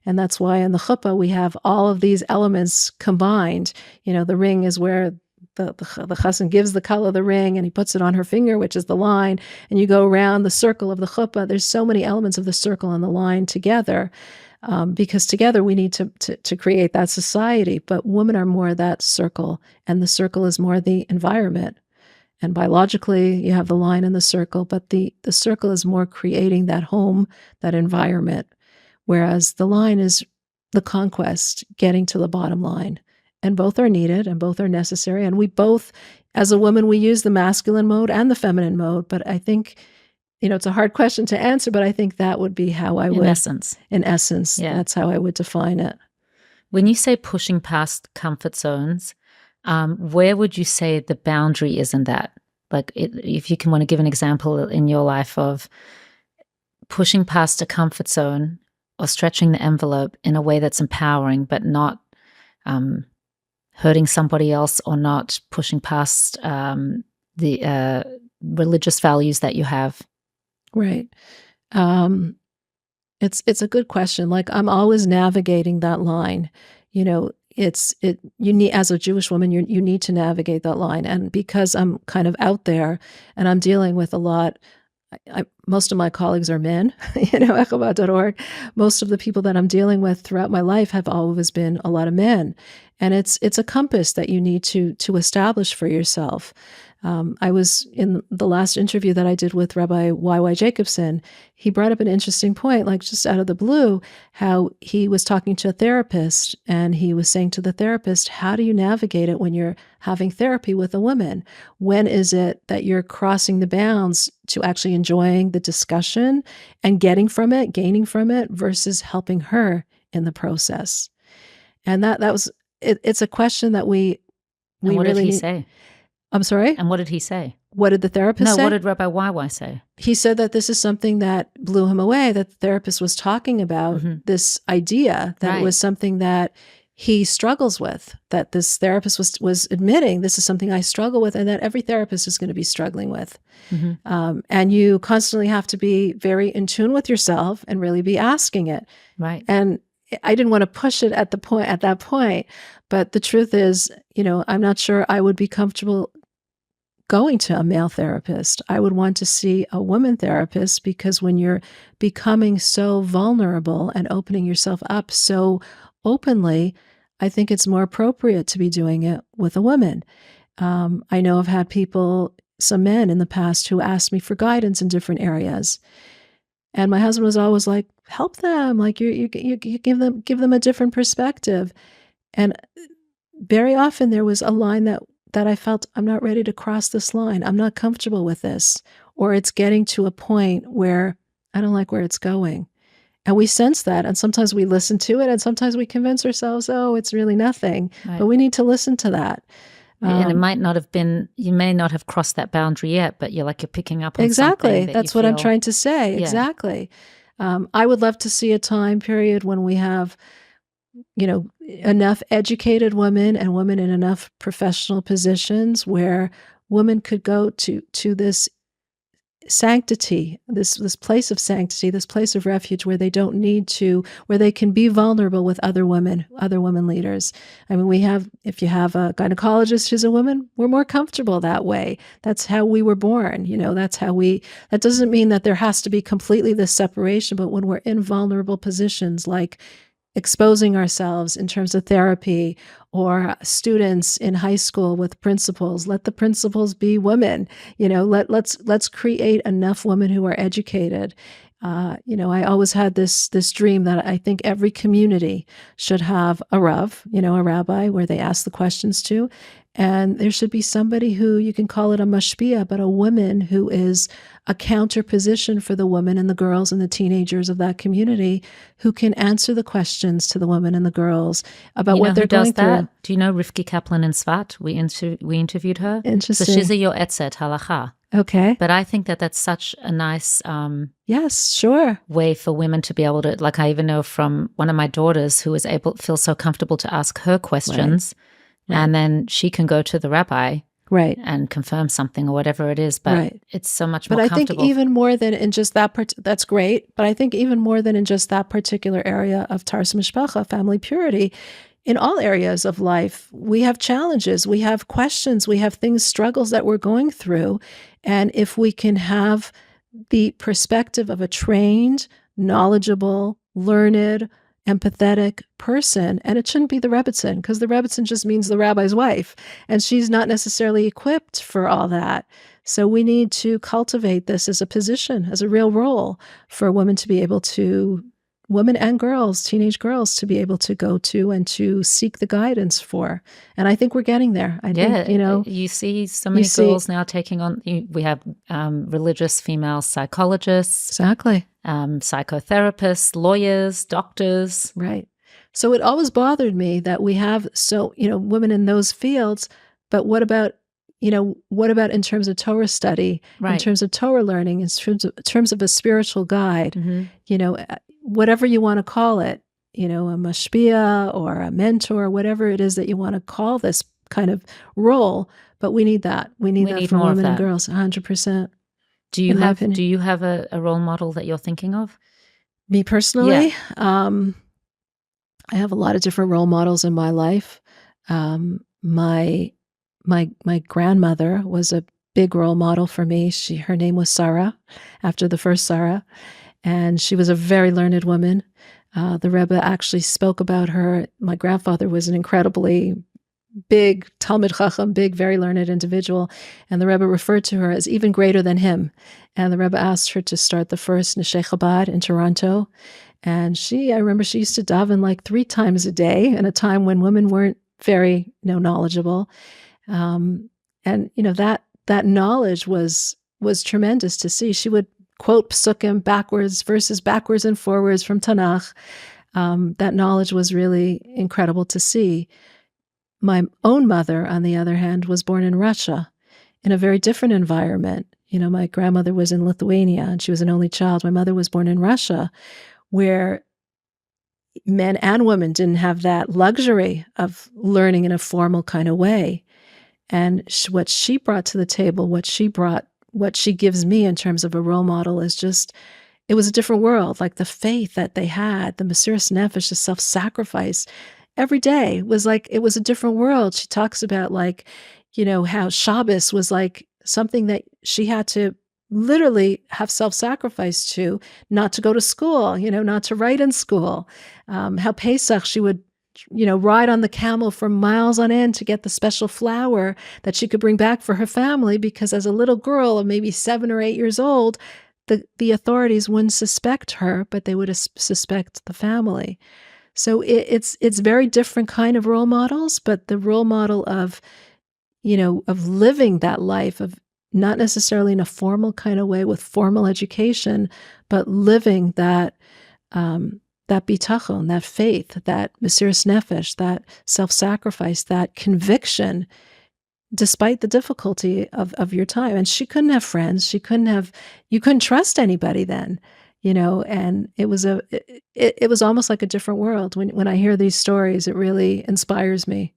And that's why in the chuppah, we have all of these elements combined. The ring is where the chassan gives the kala the ring and he puts it on her finger, which is the line. And you go around the circle of the chuppah. There's so many elements of the circle and the line together. Because together we need to create that society. But women are more that circle, and the circle is more the environment. And biologically, you have the line and the circle, but the circle is more creating that home, that environment, whereas the line is the conquest, getting to the bottom line. And both are needed and both are necessary. And we both, as a woman, we use the masculine mode and the feminine mode, but I think it's a hard question to answer, but I think that would be how I would. In essence, yeah. That's how I would define it. When you say pushing past comfort zones, where would you say the boundary is in that? Like, if you can want to give an example in your life of pushing past a comfort zone or stretching the envelope in a way that's empowering, but not hurting somebody else, or not pushing past the religious values that you have. Right. It's a good question. Like, I'm always navigating that line. You need, as a Jewish woman, you need to navigate that line. And because I'm kind of out there and I'm dealing with a lot, most of my colleagues are men, echobot.org. Most of the people that I'm dealing with throughout my life have always been a lot of men. And it's a compass that you need to establish for yourself. I was in the last interview that I did with Rabbi Y.Y. Jacobson. He brought up an interesting point, like just out of the blue, how he was talking to a therapist and he was saying to the therapist, how do you navigate it when you're having therapy with a woman? When is it that you're crossing the bounds to actually enjoying the discussion and getting from it, gaining from it, versus helping her in the process? And that was, it's a question that we what really did he say? I'm sorry? And what did he say? What did the therapist say? No, what did Rabbi YY say? He said that this is something that blew him away, that the therapist was talking about this idea, that it was something that he struggles with, that this therapist was admitting, this is something I struggle with, and that every therapist is going to be struggling with. And you constantly have to be very in tune with yourself and really be asking it. Right. And I didn't want to push it at that point, but the truth is, I'm not sure I would be comfortable going to a male therapist. I would want to see a woman therapist, because when you're becoming so vulnerable and opening yourself up so openly, I think it's more appropriate to be doing it with a woman. I know I've had some men in the past who asked me for guidance in different areas. And my husband was always like, help them. Like you give them a different perspective. And very often there was a line that I felt, I'm not ready to cross this line. I'm not comfortable with this. Or it's getting to a point where I don't like where it's going. And we sense that. And sometimes we listen to it and sometimes we convince ourselves, oh, it's really nothing. Right. But we need to listen to that. And it might not have been, you may not have crossed that boundary yet, but you're picking up on exactly. something. That's what I'm trying to say. Yeah. Exactly. I would love to see a time period when we have, enough educated women and women in enough professional positions where women could go to this sanctity, this place of sanctity, this place of refuge where they don't need to, where they can be vulnerable with other women leaders. I mean, if you have a gynecologist who's a woman, we're more comfortable that way. That's how we were born. That doesn't mean that there has to be completely this separation, but when we're in vulnerable positions, like exposing ourselves in terms of therapy or students in high school with principals, let the principals be women. Let's create enough women who are educated. I always had this dream that I think every community should have a rav, a rabbi where they ask the questions to. And there should be somebody who, you can call it a mashpia, but a woman who is a counter position for the women and the girls and the teenagers of that community who can answer the questions to the women and the girls about what they're going through. Do you know Rivkah Kaplan in Svat? We interviewed her. Interesting. So she's a yoetzet halacha. Okay. But I think that that's such a nice yes, sure, way for women to be able to, I even know from one of my daughters who was feel so comfortable to ask her questions. Right. And then she can go to the rabbi and confirm something or whatever it is. But it's so much more comfortable. But I think even more than in just that that's great. But I think even more than in just that particular area of Taras Mishpacha, family purity, in all areas of life, we have challenges, we have questions, we have struggles that we're going through. And if we can have the perspective of a trained, knowledgeable, learned, empathetic person, and it shouldn't be the Rebbitzin, because the Rebbitzin just means the rabbi's wife, and she's not necessarily equipped for all that. So we need to cultivate this as a position, as a real role for women to be able to, women and girls, teenage girls, to be able to go to and to seek the guidance for. And I think we're getting there. I think, you see so many girls now taking on, we have religious female psychologists. Exactly. Psychotherapists, lawyers, doctors. Right. So it always bothered me that we have women in those fields, but what about in terms of Torah study, in terms of Torah learning, in terms of a spiritual guide, whatever you want to call it, a mashpia or a mentor, whatever it is that you want to call this kind of role, but we need that. We need that for women and girls, 100%. Do you have a role model that you're thinking of? Me personally? Yeah. I have a lot of different role models in my life. My grandmother was a big role model for me. Her name was Sarah, after the first Sarah, and she was a very learned woman. The Rebbe actually spoke about her. My grandfather was an incredibly big Talmid Chacham, big, very learned individual. And the Rebbe referred to her as even greater than him. And the Rebbe asked her to start the first Neshei Chabad in Toronto. And I remember she used to daven 3 times a day in a time when women weren't very, knowledgeable. And that knowledge was tremendous to see. She would quote psukim verses backwards and forwards from Tanakh. That knowledge was really incredible to see. My own mother, on the other hand, was born in Russia in a very different environment. My grandmother was in Lithuania and she was an only child. My mother was born in Russia, where men and women didn't have that luxury of learning in a formal kind of way. And what she brought to the table, what she gives me in terms of a role model is just, it was a different world. Like the faith that they had, the Mesiras Nefesh, the self-sacrifice, every day was it was a different world. She talks about how Shabbos was something that she had to literally have self-sacrifice to, not to go to school, not to write in school. How Pesach, she would, ride on the camel for miles on end to get the special flour that she could bring back for her family, because as a little girl of maybe 7 or 8 years old, the authorities wouldn't suspect her, but they would suspect the family. So it's very different kind of role models, but the role model of, of living that life, of not necessarily in a formal kind of way with formal education, but living that bitachon, that faith, that mesiras nefesh, that self-sacrifice, that conviction, despite the difficulty of your time. And she couldn't have friends. You couldn't trust anybody then, and it was almost like a different world. When I hear these stories, it really inspires me.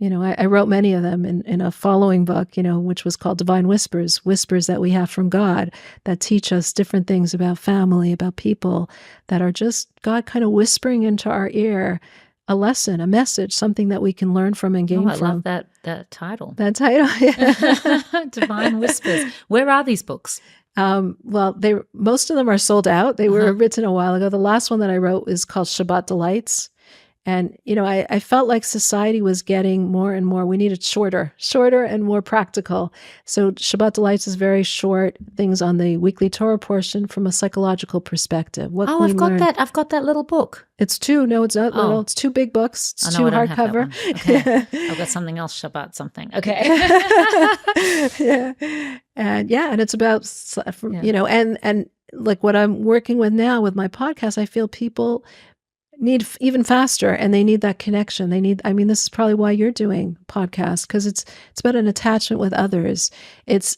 I wrote many of them in a following book, which was called Divine Whispers, whispers that we have from God that teach us different things about family, about people, that are just God kind of whispering into our ear a lesson, a message, something that we can learn from and gain from. I love that title. That title, yeah. Divine Whispers. Where are these books? Well, most of them are sold out. They were written a while ago. The last one that I wrote is called Shabbat Delights. And, I felt like society was getting more and more, we needed shorter and more practical. So Shabbat Delights is very short, things on the weekly Torah portion from a psychological perspective. I've got that. I've got that little book. It's two. No, it's not little. It's two big books. It's two hardcover. Okay. I've got something else, Shabbat something. Okay. Yeah. And it's about, and like what I'm working with now with my podcast, I feel people need even faster, and they need that connection. This is probably why you're doing podcasts, because it's about an attachment with others. It's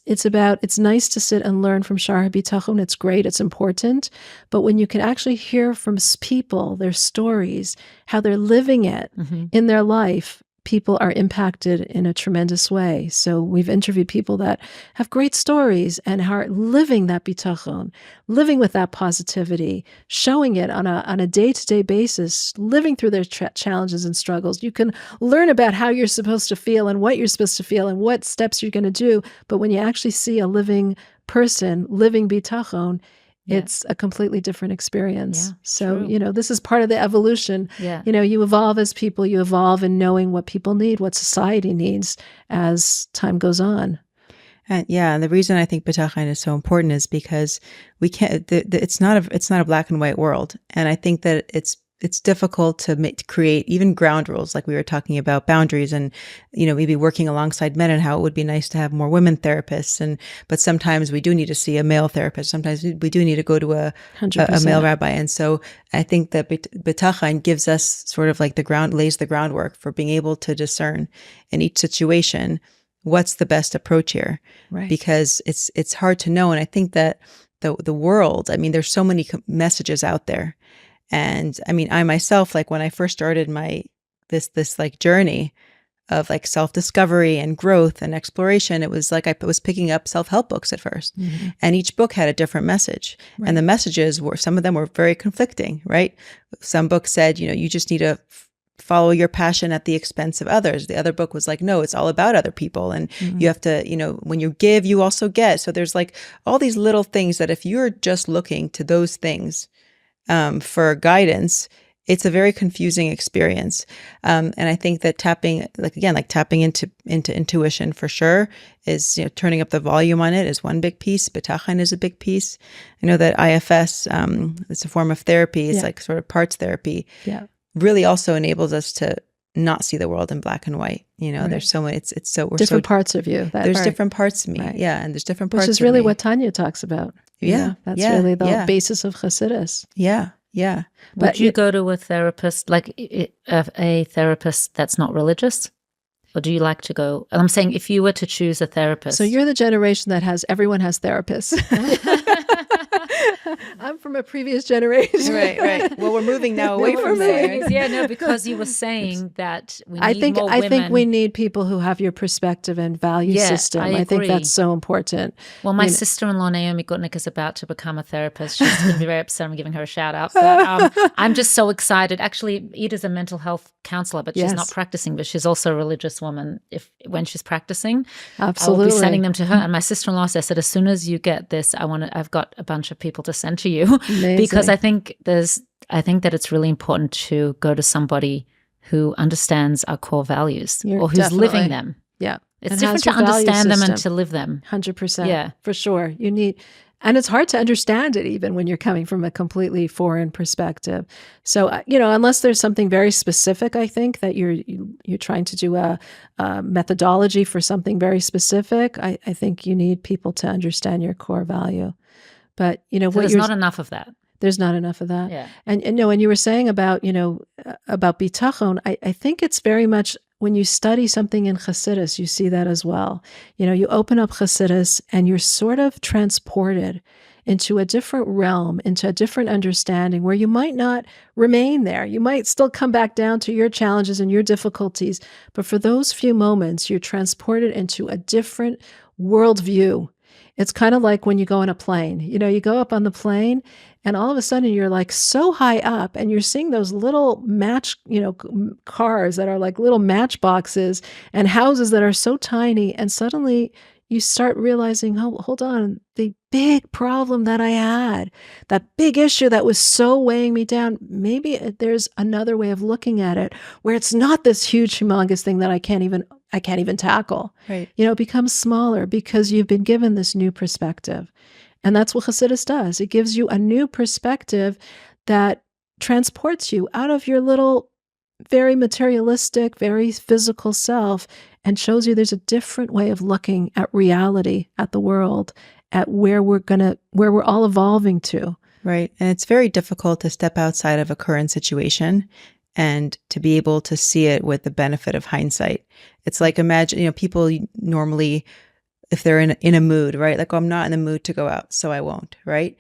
nice to sit and learn from Sha'ar HaBitachon. It's great. It's important. But when you can actually hear from people, their stories, how they're living it in their life, people are impacted in a tremendous way. So we've interviewed people that have great stories and are living that bitachon, living with that positivity, showing it on a day-to-day basis, living through their challenges and struggles. You can learn about how you're supposed to feel and what you're supposed to feel and what steps you're going to do. But when you actually see a living person, living bitachon, it's a completely different experience. Yeah, so, true. This is part of the evolution. Yeah. You evolve as people, you evolve in knowing what people need, what society needs as time goes on. And the reason I think bitachon is so important is because we can't. It's not a black and white world, and I think that it's difficult to create even ground rules, like we were talking about boundaries, and maybe working alongside men, and how it would be nice to have more women therapists. But sometimes we do need to see a male therapist. Sometimes we do need to go to a male rabbi. And so I think that bitachon gives us sort of like lays the groundwork for being able to discern in each situation what's the best approach here, right? Because it's hard to know. And I think that the world, there's so many messages out there. And I myself, like when I first started this like journey of like self-discovery and growth and exploration, it was like I was picking up self-help books at first, and each book had a different message. Right. And the messages some of them were very conflicting, right? Some books said, you just need to follow your passion at the expense of others. The other book was like, no, it's all about other people. And you have to, when you give, you also get. So there's like all these little things that if you're just looking to those things for guidance, it's a very confusing experience. And I think that tapping into intuition for sure is, turning up the volume on it is one big piece. Bitachon is a big piece. I know that IFS, it's a form of therapy. It's like sort of parts therapy. Yeah. Really also enables us to not see the world in black and white. Right. There's so many, we're different parts of you. There's different parts of me. Right. Yeah. And there's different parts of me. Which is really what Tanya talks about. Yeah. That's really the basis of Chassidus. Yeah. Yeah. Would you go to a therapist, like a therapist that's not religious? Or do you like to go? I'm saying if you were to choose a therapist. So you're the generation that everyone has therapists. I'm from a previous generation. Right. Well, we're moving now away from there. Yeah, no, because you were saying that we need more women. I think we need people who have your perspective and value system. I think that's so important. Well, my sister-in-law, Naomi Gutnick, is about to become a therapist. She's going to be very upset. I'm giving her a shout out. But I'm just so excited. Actually, Eda's a mental health counselor, but she's not practicing, but she's also a religious woman when she's practicing. Absolutely. I will be sending them to her. And my sister-in-law said, as soon as you get this, I've got a bunch of people to send to you. Amazing. Because I think that it's really important to go to somebody who understands our core values or who's living them. Yeah. It's different to understand them and to live them. 100%. Yeah. For sure. You need, And it's hard to understand it even when you're coming from a completely foreign perspective. So, unless there's something very specific, I think that you're trying to do a methodology for something very specific, I think you need people to understand your core value. But, So what there's not enough of that. there's not enough of that. Yeah. And you were saying about, about bitachon, I think it's very much when you study something in Chassidus, you see that as well. You open up Chassidus and you're sort of transported into a different realm, into a different understanding where you might not remain there. You might still come back down to your challenges and your difficulties. But for those few moments, you're transported into a different worldview. It's kind of like when you go on a plane. You go up on the plane and all of a sudden you're like so high up and you're seeing those little cars that are like little matchboxes and houses that are so tiny. And suddenly you start realizing, oh, hold on, the big problem that I had, that big issue that was so weighing me down, maybe there's another way of looking at it where it's not this huge, humongous thing that I can't even tackle. Right. It becomes smaller because you've been given this new perspective. And that's what Chassidus does. It gives you a new perspective that transports you out of your little, very materialistic, very physical self and shows you there's a different way of looking at reality, at the world, at where we're all evolving to. Right. And it's very difficult to step outside of a current situation and to be able to see it with the benefit of hindsight. It's like, imagine, people normally, if they're in a mood, right? Like, oh, I'm not in the mood to go out, so I won't, right?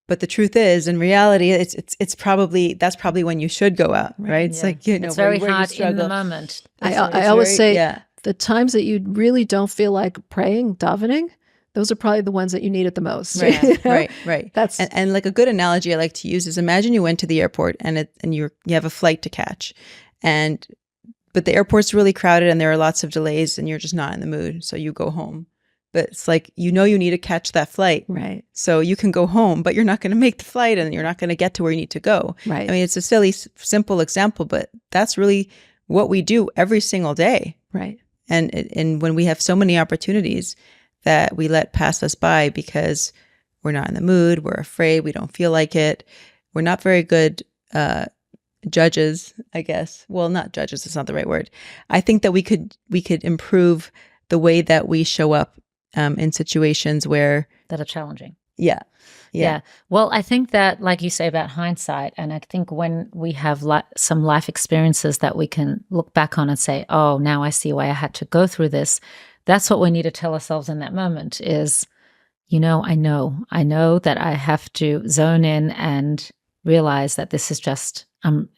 But the truth is, in reality, that's probably when you should go out, right? It's like, it's very where hard you struggle. in the moment. I always say the times that you really don't feel like praying, davening, those are probably the ones that you need it the most. Right. That's and like a good analogy I like to use is, imagine you went to the airport and you have a flight to catch, but the airport's really crowded and there are lots of delays and you're just not in the mood, so you go home. But it's like, you need to catch that flight. Right. So you can go home, but you're not going to make the flight and you're not going to get to where you need to go. Right. I mean, it's a silly, simple example, but that's really what we do every single day. Right. And when we have so many opportunities that we let pass us by because we're not in the mood, we're afraid, we don't feel like it. We're not very good judges, I guess. Well, not judges, it's not the right word. I think that we could improve the way that we show up in situations that are challenging. Yeah. Well, I think that, like you say about hindsight, and I think when we have some life experiences that we can look back on and say, oh, now I see why I had to go through this. That's what we need to tell ourselves in that moment is, I know that I have to zone in and realize that this is just,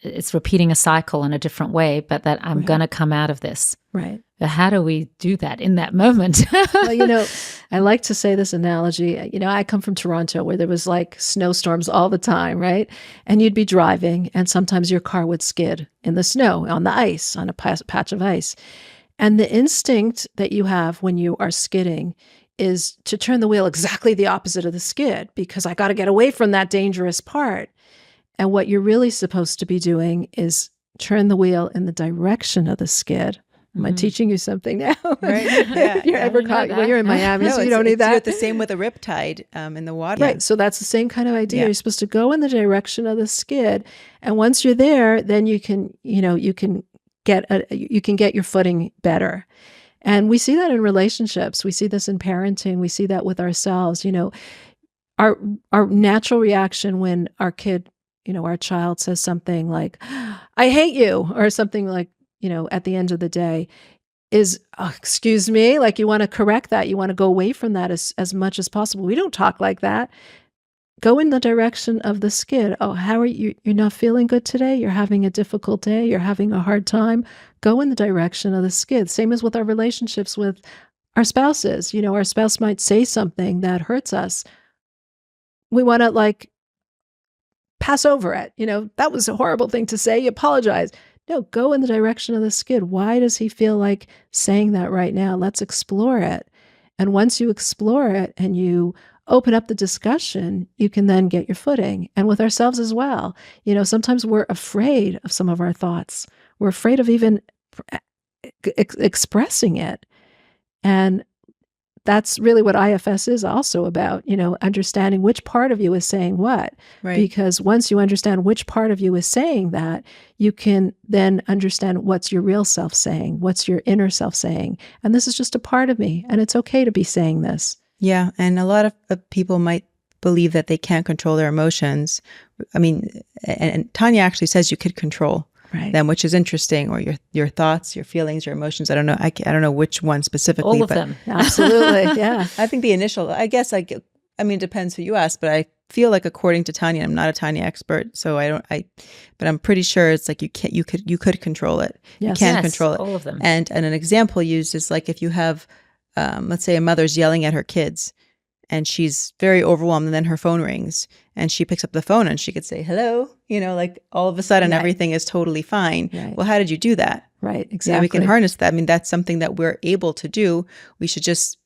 it's repeating a cycle in a different way, but that I'm going to come out of this. Right. But how do we do that in that moment? Well, I like to say this analogy. I come from Toronto where there was like snowstorms all the time, right? And you'd be driving and sometimes your car would skid in the snow, on the ice, on a patch of ice. And the instinct that you have when you are skidding is to turn the wheel exactly the opposite of the skid because I got to get away from that dangerous part. And what you're really supposed to be doing is turn the wheel in the direction of the skid. Am I teaching you something now? Right. Yeah. You're ever caught when you're in Miami, so you don't need that. It's the same with a riptide in the water. Right. So that's the same kind of idea. You're supposed to go in the direction of the skid, and once you're there, then you can get your footing better. And we see that in relationships. We see this in parenting. We see that with ourselves. Our natural reaction when our kid, our child says something like, "I hate you," or something like, at the end of the day is, oh, excuse me, like you want to correct that. You want to go away from that as much as possible. We don't talk like that. Go in the direction of the skid. Oh, how are you? You're not feeling good today? You're having a difficult day? You're having a hard time? Go in the direction of the skid. Same as with our relationships with our spouses. Our spouse might say something that hurts us. We want to pass over it. That was a horrible thing to say. You apologize. No, go in the direction of the skid. Why does he feel like saying that right now? Let's explore it. And once you explore it and you open up the discussion, you can then get your footing. And with ourselves as well. Sometimes we're afraid of some of our thoughts. We're afraid of even expressing it. And that's really what IFS is also about, understanding which part of you is saying what. Right. Because once you understand which part of you is saying that, you can then understand what's your real self saying, what's your inner self saying. And this is just a part of me, and it's okay to be saying this. Yeah. And a lot of people might believe that they can't control their emotions. I mean, and Tanya actually says you could control them, which is interesting, or your thoughts, your feelings, your emotions. I don't know. I don't know which one specifically. All of them. Absolutely. Yeah. I think the initial, I guess it depends who you ask, but I feel like according to Tanya, I'm not a Tanya expert, so but I'm pretty sure it's like you could control it. Yes. You can control it. All of them. And an example used is like if you have, let's say a mother's yelling at her kids, and she's very overwhelmed, and then her phone rings, and she picks up the phone, and she could say, hello, like all of a sudden everything is totally fine. Right. Well, how did you do that? Right, exactly. We can harness that. I mean, that's something that we're able to do. We should just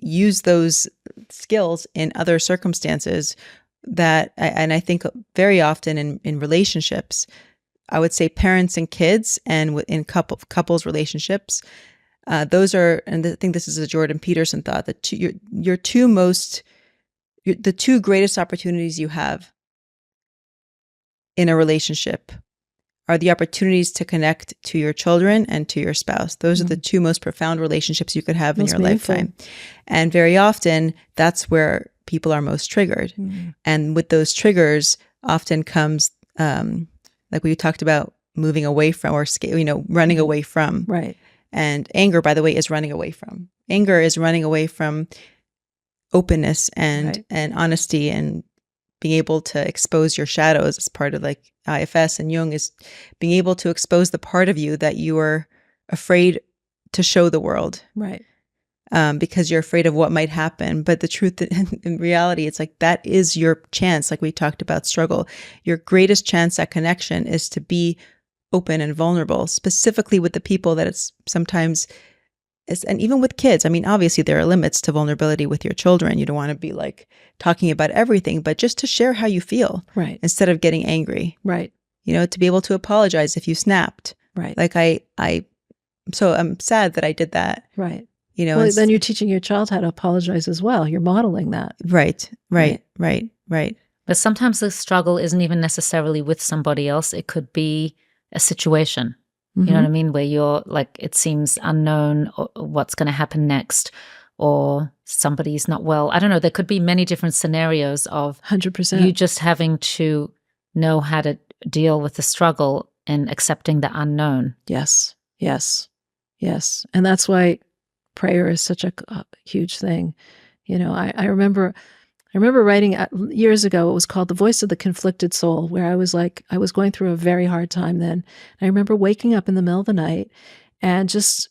use those skills in other circumstances and I think very often in relationships, I would say parents and kids, and in couples relationships, those are, and I think this is a Jordan Peterson thought, that the two greatest opportunities you have in a relationship are the opportunities to connect to your children and to your spouse. Those are the two most profound relationships you could have in your lifetime. And very often that's where people are most triggered. And with those triggers often comes, like we talked about, moving away from, or running away from. Right. And anger, by the way, is running away from. Anger is running away from openness and honesty, and being able to expose your shadows as part of like IFS and Jung, is being able to expose the part of you that you are afraid to show the world. Right. Because you're afraid of what might happen. But the truth, in reality, it's like that is your chance. Like we talked about struggle. Your greatest chance at connection is to be open and vulnerable, specifically with the people that it's sometimes, and even with kids. I mean, obviously there are limits to vulnerability with your children. You don't want to be like talking about everything, but just to share how you feel, right, instead of getting angry, right. To be able to apologize if you snapped, right. Like so I'm sad that I did that, right. Well, then you're teaching your child how to apologize as well. You're modeling that. Right. But sometimes the struggle isn't even necessarily with somebody else. It could be a situation, you know what I mean? Where you're like, it seems unknown what's going to happen next, or somebody's not well. I don't know. There could be many different scenarios of 100%. You just having to know how to deal with the struggle and accepting the unknown. Yes. And that's why prayer is such a huge thing. I remember writing years ago, it was called The Voice of the Conflicted Soul, where I was going through a very hard time then. I remember waking up in the middle of the night and just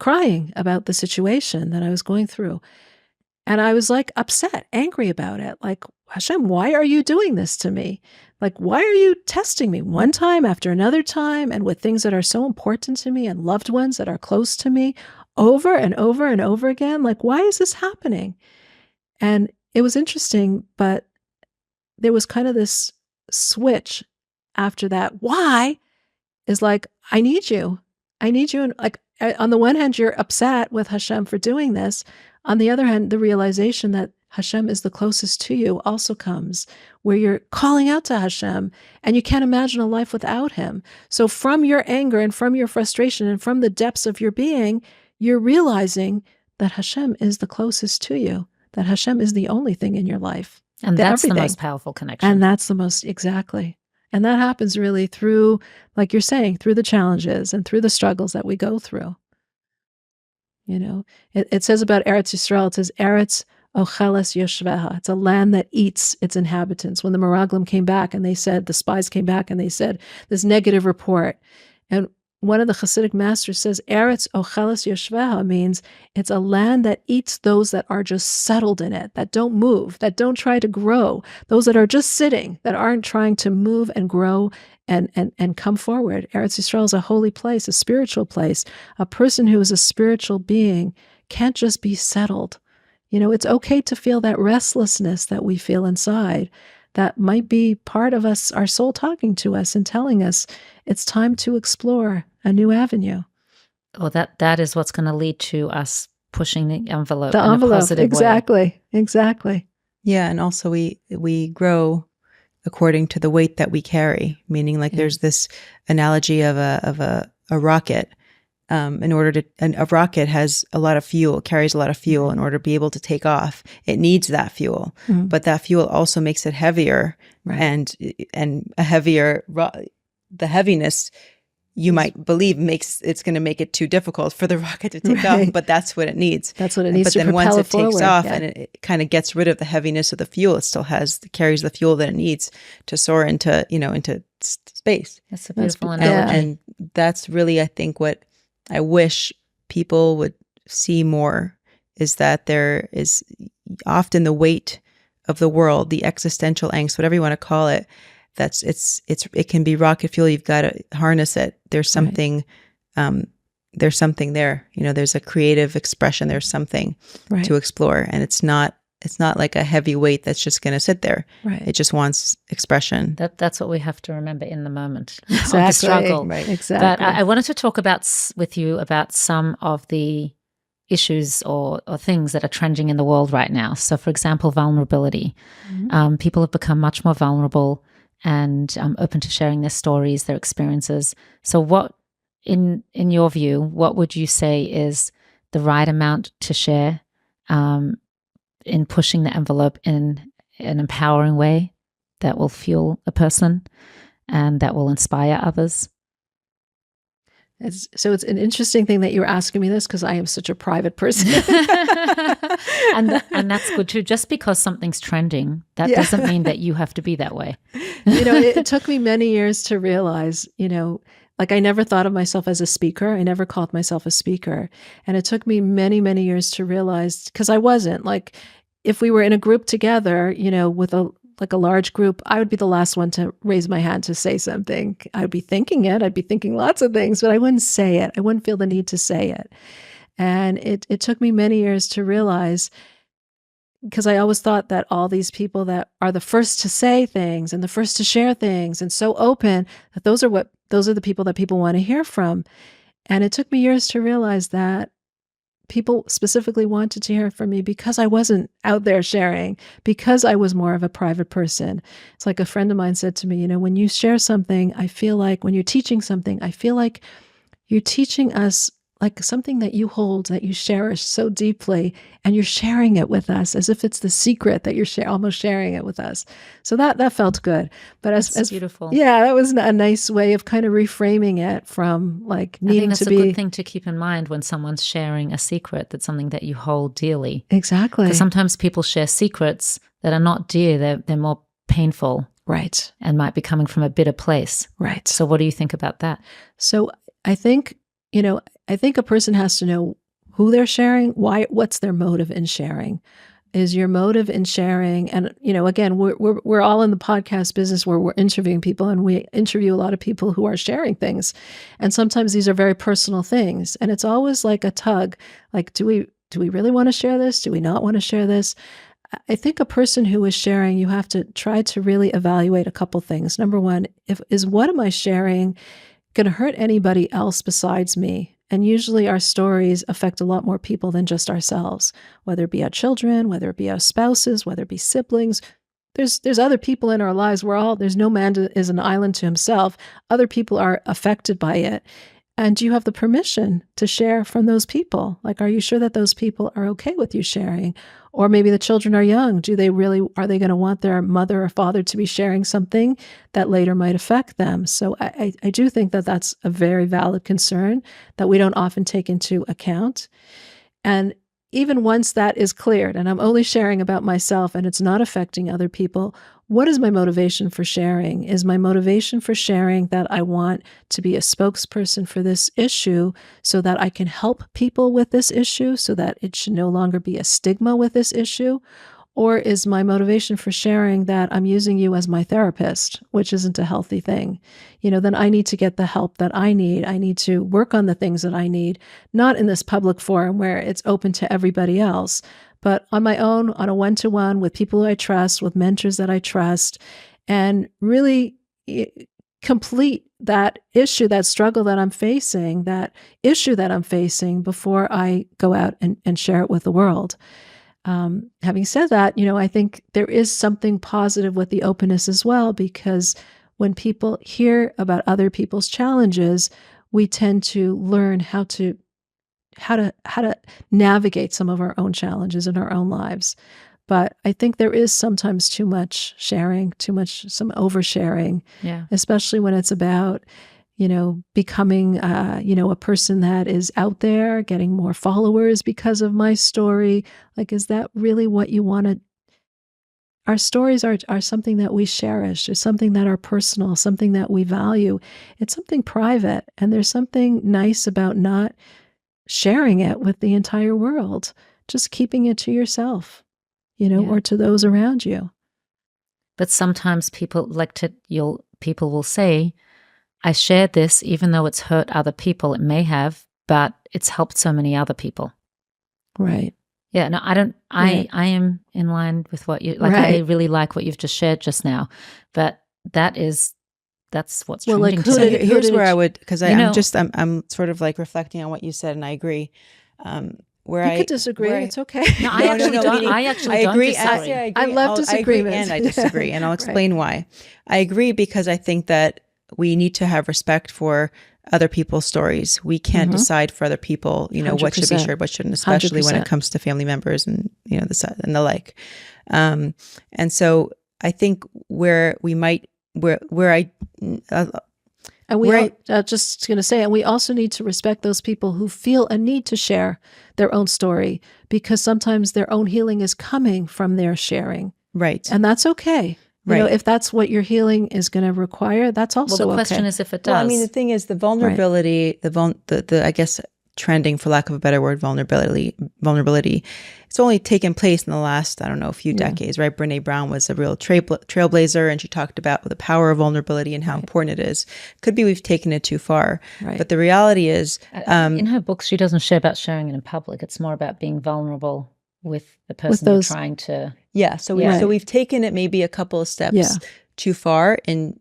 crying about the situation that I was going through. And I was like upset, angry about it. Like, Hashem, why are you doing this to me? Like, why are you testing me one time after another time, and with things that are so important to me and loved ones that are close to me over and over and over again? Like, why is this happening? And it was interesting, but there was kind of this switch after that. Why is like, I need you. And like, on the one hand, you're upset with Hashem for doing this. On the other hand, the realization that Hashem is the closest to you also comes, where you're calling out to Hashem and you can't imagine a life without him. So from your anger and from your frustration and from the depths of your being, you're realizing that Hashem is the closest to you, that Hashem is the only thing in your life. And that's the most powerful connection. And that's the most, exactly. And that happens really through, like you're saying, through the challenges and through the struggles that we go through. It says about Eretz Yisrael, it says, Eretz Ocheles Yoshveha. It's a land that eats its inhabitants. When the Meraglim came back and they said, the spies came back and they said this negative report. And one of the Hasidic masters says, Eretz Ocheles Yoshveha means it's a land that eats those that are just settled in it, that don't move, that don't try to grow, those that are just sitting, that aren't trying to move and grow and come forward. Eretz Yisrael is a holy place, a spiritual place. A person who is a spiritual being can't just be settled. It's okay to feel that restlessness that we feel inside. That might be part of us, our soul talking to us and telling us it's time to explore a new avenue. Well, that is what's going to lead to us pushing the envelope The in envelope, a positive way. Exactly. Yeah, and also we grow according to the weight that we carry. Meaning, like there's this analogy of a rocket. And a rocket has a lot of fuel, carries a lot of fuel. In order to be able to take off, it needs that fuel. But that fuel also makes it heavier, and a heavier the heaviness, you might believe, it's going to make it too difficult for the rocket to take off, but that's what it needs. That's what it needs to propel propel it. But then once it takes off, yeah. and it kind of gets rid of the heaviness of the fuel, it still carries the fuel that it needs to soar into space. That's a beautiful analogy. And that's really, I think, what I wish people would see more, is that there is often the weight of the world, the existential angst, whatever you want to call it. It can be rocket fuel. You've got to harness it. There's something, there's something there. There's a creative expression. There's something to explore, and it's not like a heavy weight that's just going to sit there. It just wants expression. That's what we have to remember in the moment. Exactly. The struggle. Exactly. But I wanted to talk with you about some of the issues or things that are trending in the world right now. So, for example, vulnerability. People have become much more vulnerable and open to sharing their stories, their experiences. So what, in your view, what would you say is the right amount to share in pushing the envelope in an empowering way that will fuel a person and that will inspire others? So it's an interesting thing that you're asking me this, because I am such a private person. and that's good too. Just because something's trending, that doesn't mean that you have to be that way. It took me many years to realize, like I never thought of myself as a speaker. I never called myself a speaker. And it took me many, many years to realize, because I wasn't. Like if we were in a group together, with a large group, I would be the last one to raise my hand to say something. I would be thinking it. I'd be thinking lots of things, but I wouldn't say it. I wouldn't feel the need to say it. And it took me many years to realize, because I always thought that all these people that are the first to say things and the first to share things and so open, that those are the people that people want to hear from. And it took me years to realize that people specifically wanted to hear from me because I wasn't out there sharing, because I was more of a private person. It's like a friend of mine said to me, when you share something, I feel like when you're teaching something, I feel like you're teaching us like something that you hold, that you cherish so deeply, and you're sharing it with us as if it's the secret that you're almost sharing it with us. So that felt good. But as beautiful. Yeah, that was a nice way of kind of reframing it from like needing to be. I think that's a good thing to keep in mind when someone's sharing a secret, that's something that you hold dearly. Exactly. Because sometimes people share secrets that are not dear, they're more painful. Right. And might be coming from a bitter place. Right. So what do you think about that? So I think a person has to know who they're sharing, what's their motive in sharing. Is your motive in sharing? And, again, we're all in the podcast business where we're interviewing people, and we interview a lot of people who are sharing things. And sometimes these are very personal things. And it's always like a tug, like, do we really want to share this? Do we not want to share this? I think a person who is sharing, you have to try to really evaluate a couple things. Number one, is what am I sharing going to hurt anybody else besides me? And usually our stories affect a lot more people than just ourselves, whether it be our children, whether it be our spouses, whether it be siblings. There's other people in our lives. There's no man is an island to himself. Other people are affected by it. And do you have the permission to share from those people? Like, are you sure that those people are okay with you sharing? Or maybe the children are young. Are they going to want their mother or father to be sharing something that later might affect them? So I do think that that's a very valid concern that we don't often take into account. And even once that is cleared, and I'm only sharing about myself and it's not affecting other people, what is my motivation for sharing? Is my motivation for sharing that I want to be a spokesperson for this issue so that I can help people with this issue, so that it should no longer be a stigma with this issue? Or is my motivation for sharing that I'm using you as my therapist, which isn't a healthy thing? Then I need to get the help that I need. I need to work on the things that I need, not in this public forum where it's open to everybody else, but on my own, on a one-to-one with people I trust, with mentors that I trust, and really complete that issue, that struggle that I'm facing, that issue that I'm facing before I go out and share it with the world. Having said that, I think there is something positive with the openness as well, because when people hear about other people's challenges, we tend to learn how to navigate some of our own challenges in our own lives. But I think there is sometimes too much sharing, some oversharing, especially when it's about, becoming, a person that is out there, getting more followers because of my story. Like, is that really what you want to? Our stories are something that we cherish. It's something that are personal, something that we value. It's something private. And there's something nice about not sharing it with the entire world, just keeping it to yourself, or to those around you. But sometimes people will say, I shared this even though it's hurt other people. It may have, but it's helped so many other people. Right. Yeah, no, I don't. I am in line with what you like. Right. I really like what you've just shared just now, but that's what's Well, trending like, today. Here's where I would, because I'm sort of like reflecting on what you said, and I agree. You could disagree. It's okay. No, I actually don't. I actually don't agree. disagree. I agree. I love disagreement. And I disagree, and I'll explain why. I agree because I think that we need to have respect for other people's stories. We can't decide for other people, what should be shared, what shouldn't, especially 100%. When it comes to family members and, and the like. And so I think where we might, just going to say, and we also need to respect those people who feel a need to share their own story, because sometimes their own healing is coming from their sharing. Right. And that's okay. Right. If that's what your healing is going to require, that's also okay. Well, the question is if it does. Well, I mean, the thing is, the vulnerability, the I guess trending, for lack of a better word, vulnerability. It's only taken place in the last, I don't know, a few decades, right? Brene Brown was a real trailblazer, and she talked about the power of vulnerability and how important it is. Could be we've taken it too far, but the reality is, in her books, she doesn't share about sharing it in public. It's more about being vulnerable with the person you're trying to. Yeah. So we've taken it maybe a couple of steps too far in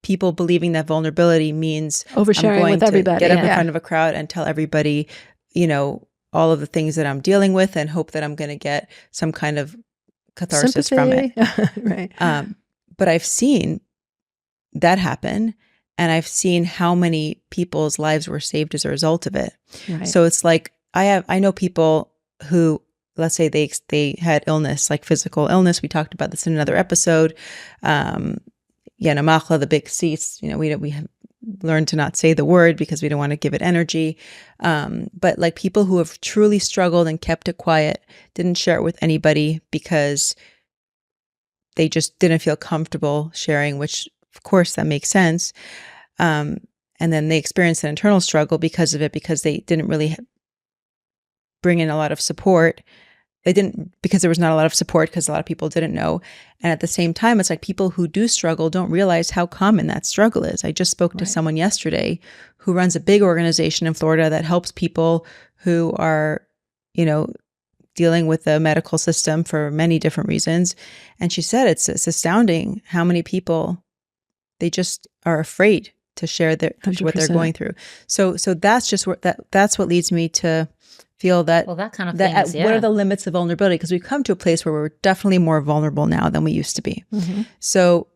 people believing that vulnerability means oversharing with everybody. Get up in front of a crowd and tell everybody, all of the things that I'm dealing with, and hope that I'm going to get some kind of catharsis sympathy from it. Right. But I've seen that happen, and I've seen how many people's lives were saved as a result of it. Right. So it's like I know people who, let's say they had illness, like physical illness. We talked about this in another episode. Namachla, the big seats. We have learned to not say the word because we don't want to give it energy. But like people who have truly struggled and kept it quiet, didn't share it with anybody because they just didn't feel comfortable sharing, which of course that makes sense. And then they experienced an internal struggle because of it, because they didn't really bring in a lot of support. They didn't, because there was not a lot of support, because a lot of people didn't know. And at the same time, it's like people who do struggle don't realize how common that struggle is. I just spoke to someone yesterday who runs a big organization in Florida that helps people who are, dealing with the medical system for many different reasons. And she said it's astounding how many people, they just are afraid to share what they're going through. So that's just that's what leads me to feel that, that kind of thing is, what are the limits of vulnerability? Because we've come to a place where we're definitely more vulnerable now than we used to be. Mm-hmm. So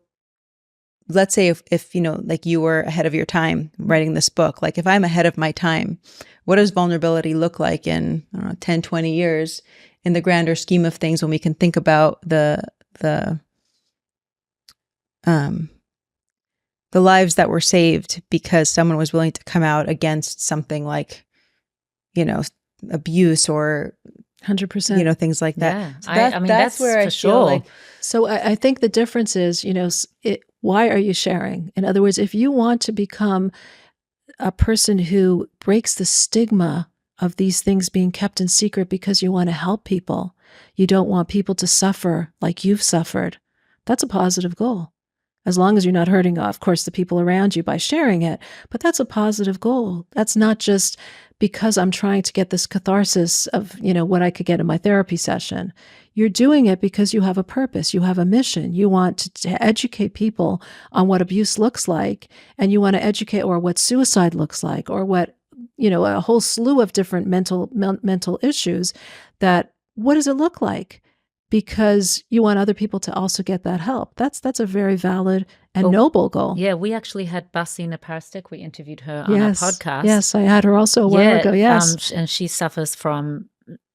let's say if like you were ahead of your time writing this book, like if I'm ahead of my time, what does vulnerability look like in, 10, 20 years in the grander scheme of things, when we can think about the lives that were saved because someone was willing to come out against something like, abuse or 100%, things like that. Yeah. So that's where I feel sure. like. So I think the difference is, why are you sharing? In other words, if you want to become a person who breaks the stigma of these things being kept in secret because you want to help people, you don't want people to suffer like you've suffered, that's a positive goal. As long as you're not hurting, of course, the people around you by sharing it. But that's a positive goal. That's not just because I'm trying to get this catharsis of, what I could get in my therapy session. You're doing it because you have a purpose. You have a mission. You want to educate people on what abuse looks like, and you want to educate, or what suicide looks like, or what, a whole slew of different mental issues. That, what does it look like? Because you want other people to also get that help. That's a very valid and noble goal. Yeah, we actually had Basina Parstik. We interviewed her on our podcast. Yes, I had her also a while ago. Yes, and she suffers from,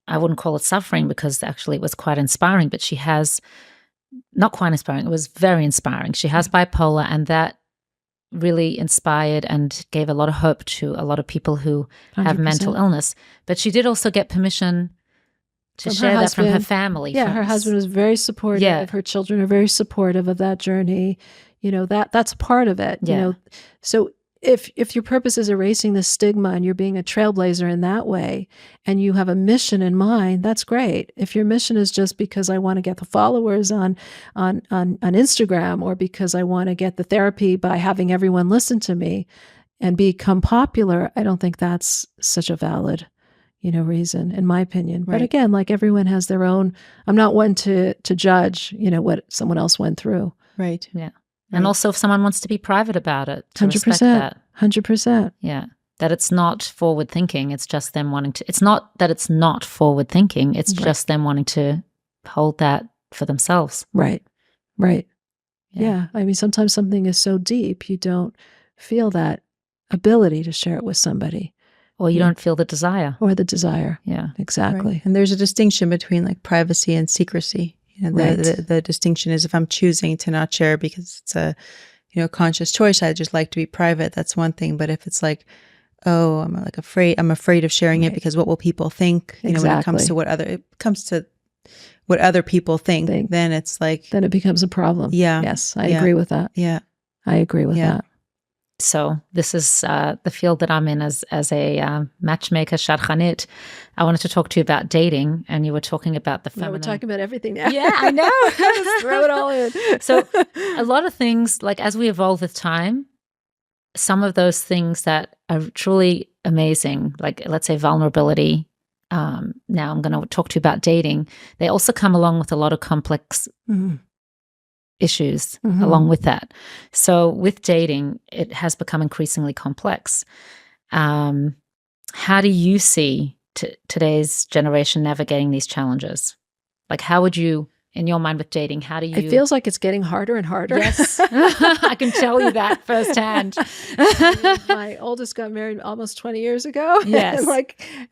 I wouldn't call it suffering, because actually it was quite inspiring, but she has, not quite inspiring, it was very inspiring. She has bipolar, and that really inspired and gave a lot of hope to a lot of people who 100%. Have mental illness. But she did also get permission to share that from her family. Yeah, her husband was very supportive. Yeah. Her children are very supportive of that journey. That's part of it. Yeah. So if your purpose is erasing the stigma and you're being a trailblazer in that way, and you have a mission in mind, that's great. If your mission is just because I want to get the followers on Instagram, or because I want to get the therapy by having everyone listen to me and become popular, I don't think that's such a valid reason, in my opinion. Right. But again, like, everyone has their own, I'm not one to judge, what someone else went through. Right. Yeah. And also, if someone wants to be private about it, to 100%. respect that. 100%. Yeah. That it's not forward thinking. It's just them wanting to, it's not that it's not forward thinking. It's just them wanting to hold that for themselves. Right. Yeah. I mean, sometimes something is so deep, you don't feel that ability to share it with somebody. Or you don't feel the desire. Or the desire. Yeah. Exactly. Right. And there's a distinction between like privacy and secrecy. The distinction is, if I'm choosing to not share because it's a conscious choice, I just like to be private, that's one thing. But if it's like, oh, I'm afraid of sharing it because what will people think? When it comes to what other people think, then it's like, then it becomes a problem. Yeah. Yes, I agree with that. Yeah. I agree with that. So this is the field that I'm in as a matchmaker, shadchanit. I wanted to talk to you about dating, and you were talking about the feminine. We're talking about everything now. Yeah, I know. Just throw it all in. So a lot of things, like, as we evolve with time, some of those things that are truly amazing, like, let's say, vulnerability. Now I'm going to talk to you about dating. They also come along with a lot of complex issues along with that. So with dating, it has become increasingly complex. How do you see today's generation navigating these challenges? Like, how would you, in your mind with dating, how do you... It feels like it's getting harder and harder. Yes, I can tell you that firsthand. My oldest got married almost 20 years ago. Yes.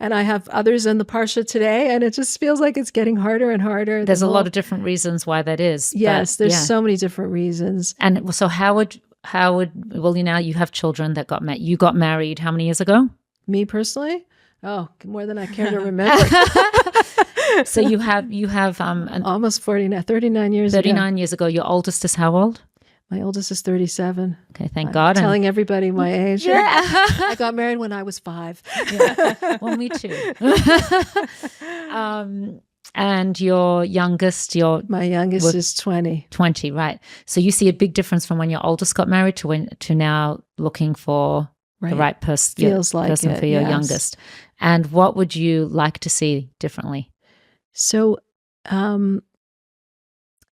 And I have others in the Parsha today, and it just feels like it's getting harder and harder. There's a lot of different reasons why that is. Yes, there's so many different reasons. And so how would you have children that got married. You got married how many years ago? Me personally? Oh, more than I care to remember. So you have almost 39 years ago. 39 years ago. Your oldest is how old? My oldest is 37. Okay, thank God. Telling everybody my age. Yeah. I got married when I was 5. Yeah. Well, me too. And your youngest, my youngest is 20. 20, right. So you see a big difference from when your oldest got married to now looking for the right person, person for your youngest. And what would you like to see differently? So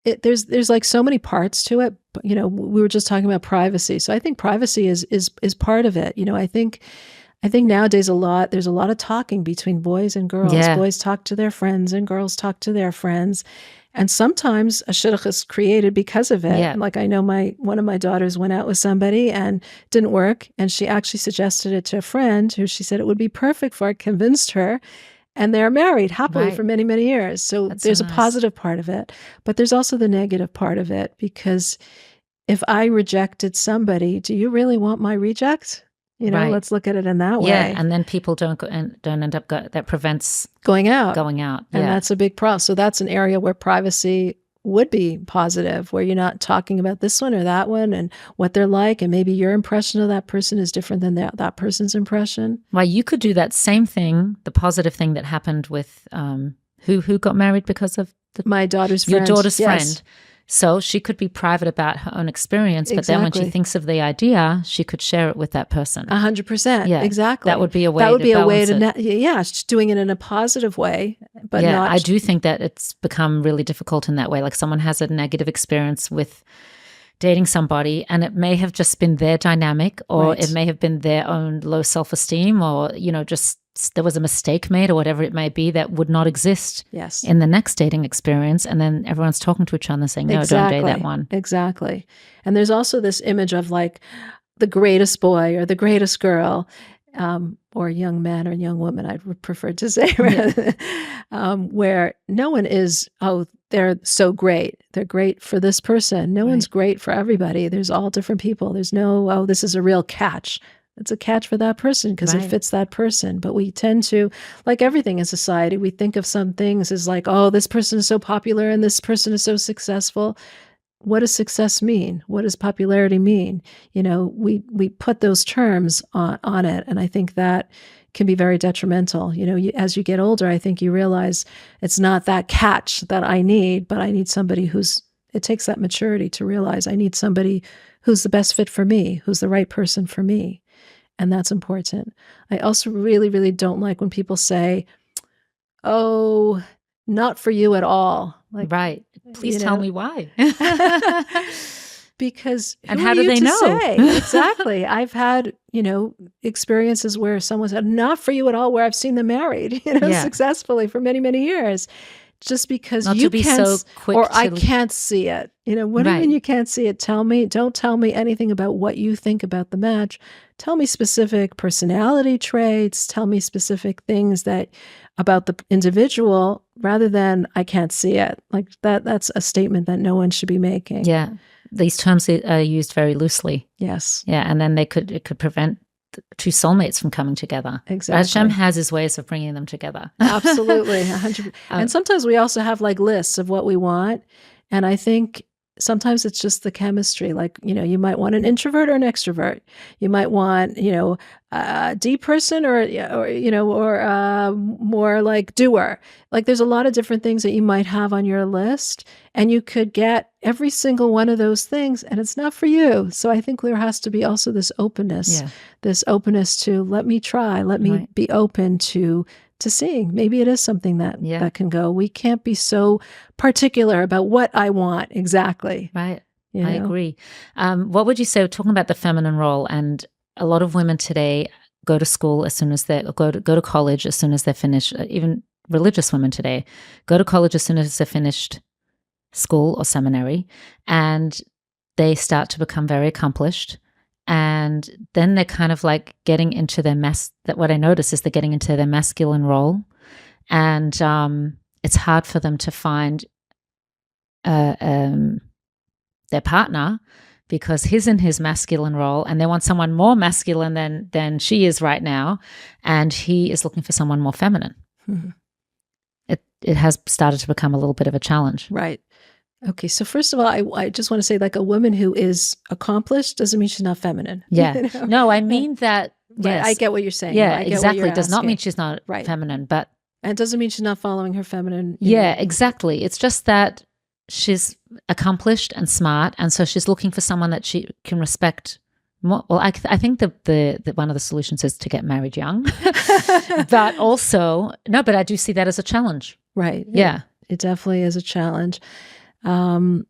there's like so many parts to it. We were just talking about privacy. So I think privacy is part of it. I think nowadays there's a lot of talking between boys and girls. Yeah. Boys talk to their friends and girls talk to their friends. And sometimes a shidduch is created because of it. Yeah. Like, I know one of my daughters went out with somebody and didn't work. And she actually suggested it to a friend who she said it would be perfect for. It convinced her. And they're married happily for many, many years. So there's a positive part of it. But there's also the negative part of it. Because if I rejected somebody, do you really want my reject? Let's look at it in that way. Yeah, and then people don't end up that prevents going out. Yeah. And that's a big problem. So that's an area where privacy would be positive, where you're not talking about this one or that one and what they're like, and maybe your impression of that person is different than that person's impression. Well, you could do that same thing, the positive thing that happened with who got married because of my daughter's friend. Your daughter's friend. So she could be private about her own experience, but then when she Exactly. thinks of the idea, she could share it with that person. 100%. Yeah, Exactly. that would be a way That would to be a way balance to, it. doing it in a positive way, but Yeah, not. I do think that it's become really difficult in that way. Like someone has a negative experience with dating somebody, and it may have just been their dynamic, or Right. it may have been their own low self-esteem, or, just there was a mistake made or whatever it may be that would not exist Yes. in the next dating experience. And then everyone's talking to each other saying, no, don't date that one. Exactly. And there's also this image of like the greatest boy or the greatest girl, or young man or young woman, I would prefer to say, where no one is, oh, they're so great. They're great for this person. No one's great for everybody. There's all different people. There's no, oh, this is a real catch. It's a catch for that person because it fits that person. But we tend to, like everything in society, we think of some things as like, oh, this person is so popular and this person is so successful. What does success mean? What does popularity mean? We put those terms on it. And I think that can be very detrimental. As you get older, I think you realize it's not that catch that I need, but I need somebody it takes that maturity to realize I need somebody who's the best fit for me, who's the right person for me. And that's important. I also really, really don't like when people say, oh, not for you at all. Like, right. Please tell me why. Because and how do they know? Exactly. I've had, experiences where someone said, not for you at all, where I've seen them married, successfully for many, many years. Just because not you to be can't, so quick or I can't see it. What do you mean you can't see it? Don't tell me anything about what you think about the match. Tell me specific personality traits. Tell me specific things about the individual, rather than I can't see it. Like that's a statement that no one should be making. Yeah. These terms are used very loosely. Yes. Yeah. And then it could prevent two soulmates from coming together. Exactly. Hashem has his ways of bringing them together. Absolutely. 100%. And sometimes we also have like lists of what we want. And I think sometimes it's just the chemistry. Like, you might want an introvert or an extrovert. You might want, a deep person or more like doer. Like there's a lot of different things that you might have on your list, and you could get every single one of those things and it's not for you. So I think there has to be also this openness to let me try, let me be open to seeing. Maybe it is something that can go. We can't be so particular about what I want exactly. Right. I agree. What would you say, talking about the feminine role, and a lot of women today go to school as soon as go to college as soon as they're finished, even religious women today go to college as soon as they're finished school or seminary, and they start to become very accomplished. And then they're kind of like getting into their what I notice is they're getting into their masculine role. And it's hard for them to find their partner, because he's in his masculine role and they want someone more masculine than she is right now. And he is looking for someone more feminine. Mm-hmm. It has started to become a little bit of a challenge. Right. Okay, so first of all, I just want to say, like, a woman who is accomplished doesn't mean she's not feminine. Yeah. No, I mean that, yes. Right, I get what you're saying. Yeah, exactly. Does not mean she's not feminine, but... And it doesn't mean she's not following her feminine... Yeah, exactly. It's just that she's accomplished and smart, and so she's looking for someone that she can respect more. Well, I think the one of the solutions is to get married young. But also... No, but I do see that as a challenge. Right. Yeah. It definitely is a challenge. I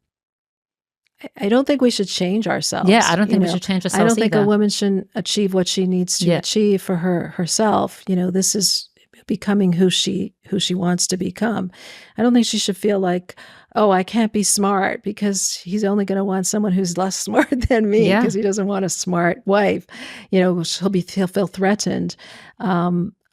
don't think we should change ourselves. Yeah, I don't think we should change ourselves I don't think either. a woman should achieve what she needs to achieve for herself. This is becoming who she wants to become. I don't think she should feel like, oh, I can't be smart because he's only going to want someone who's less smart than me because he doesn't want a smart wife. He'll feel threatened.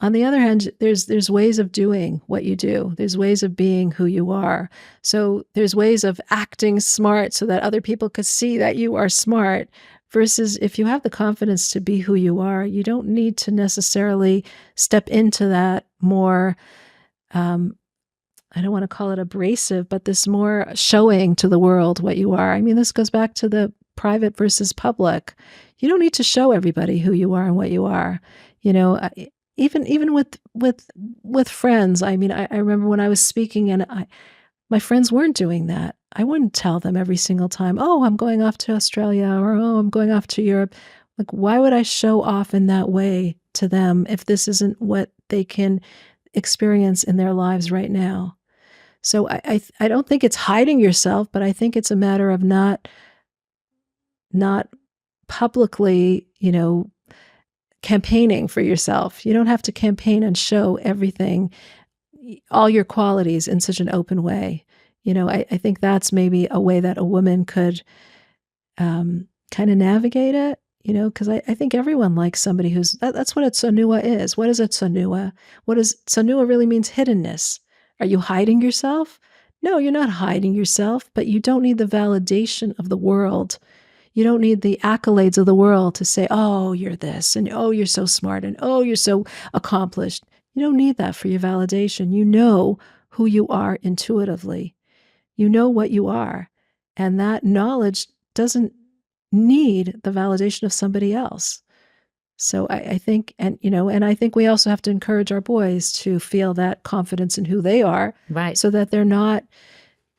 On the other hand, there's ways of doing what you do. There's ways of being who you are. So there's ways of acting smart so that other people could see that you are smart, versus if you have the confidence to be who you are, you don't need to necessarily step into that more, I don't want to call it abrasive, but this more showing to the world what you are. I mean, this goes back to the private versus public. You don't need to show everybody who you are and what you are. Even with friends. I mean, I remember when I was speaking and my friends weren't doing that. tell them every single time, oh, I'm going off to Australia, or oh, I'm going off to Europe. Like, why would I show off in that way to them if this isn't what they can experience in their lives right now? So I don't think it's hiding yourself, but I think it's a matter of not publicly, campaigning for yourself. You don't have to campaign and show everything, all your qualities in such an open way. I think that's maybe a way that a woman could kind of navigate it, because I think everyone likes somebody who's, that's what a tsanua is. What is a tsanua? Tsanua really means hiddenness. Are you hiding yourself? No, you're not hiding yourself, but you don't need the validation of the world. You don't need the accolades of the world to say, oh, you're this, and oh, you're so smart, and oh, you're so accomplished. You don't need that for your validation. You know who you are intuitively. You know what you are. And that knowledge doesn't need the validation of somebody else. So I think, and I think we also have to encourage our boys to feel that confidence in who they are, right? So that they're not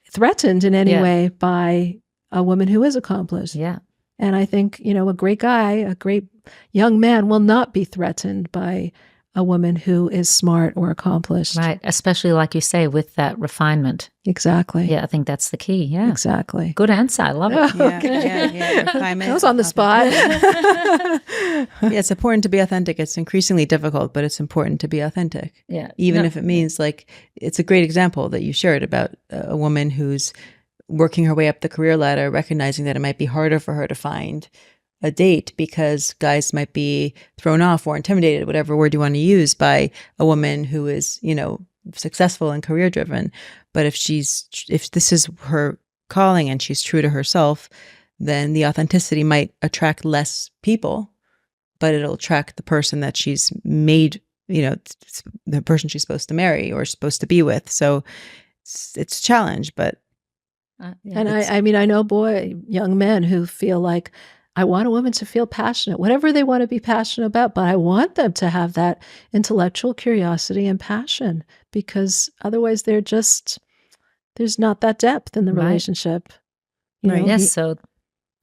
threatened in any way by a woman who is accomplished. Yeah. And I think, a great guy, a great young man will not be threatened by a woman who is smart or accomplished. Right. Especially, like you say, with that refinement. Exactly. Yeah, I think that's the key. Yeah. Exactly. Good answer. I love it. Yeah. Refinement. I was on the spot. It's important to be authentic. It's increasingly difficult, but it's important to be authentic. Yeah. Even if it means, like, it's a great example that you shared about a woman who's working her way up the career ladder, recognizing that it might be harder for her to find a date because guys might be thrown off or intimidated, whatever word you want to use, by a woman who is, successful and career driven. But if this is her calling and she's true to herself, then the authenticity might attract less people, but it'll attract the person that she's made, the person she's supposed to marry or supposed to be with. So it's a challenge, but. And I know young men who feel like, I want a woman to feel passionate, whatever they want to be passionate about, but I want them to have that intellectual curiosity and passion, because otherwise there's not that depth in the relationship. Right. Yes. So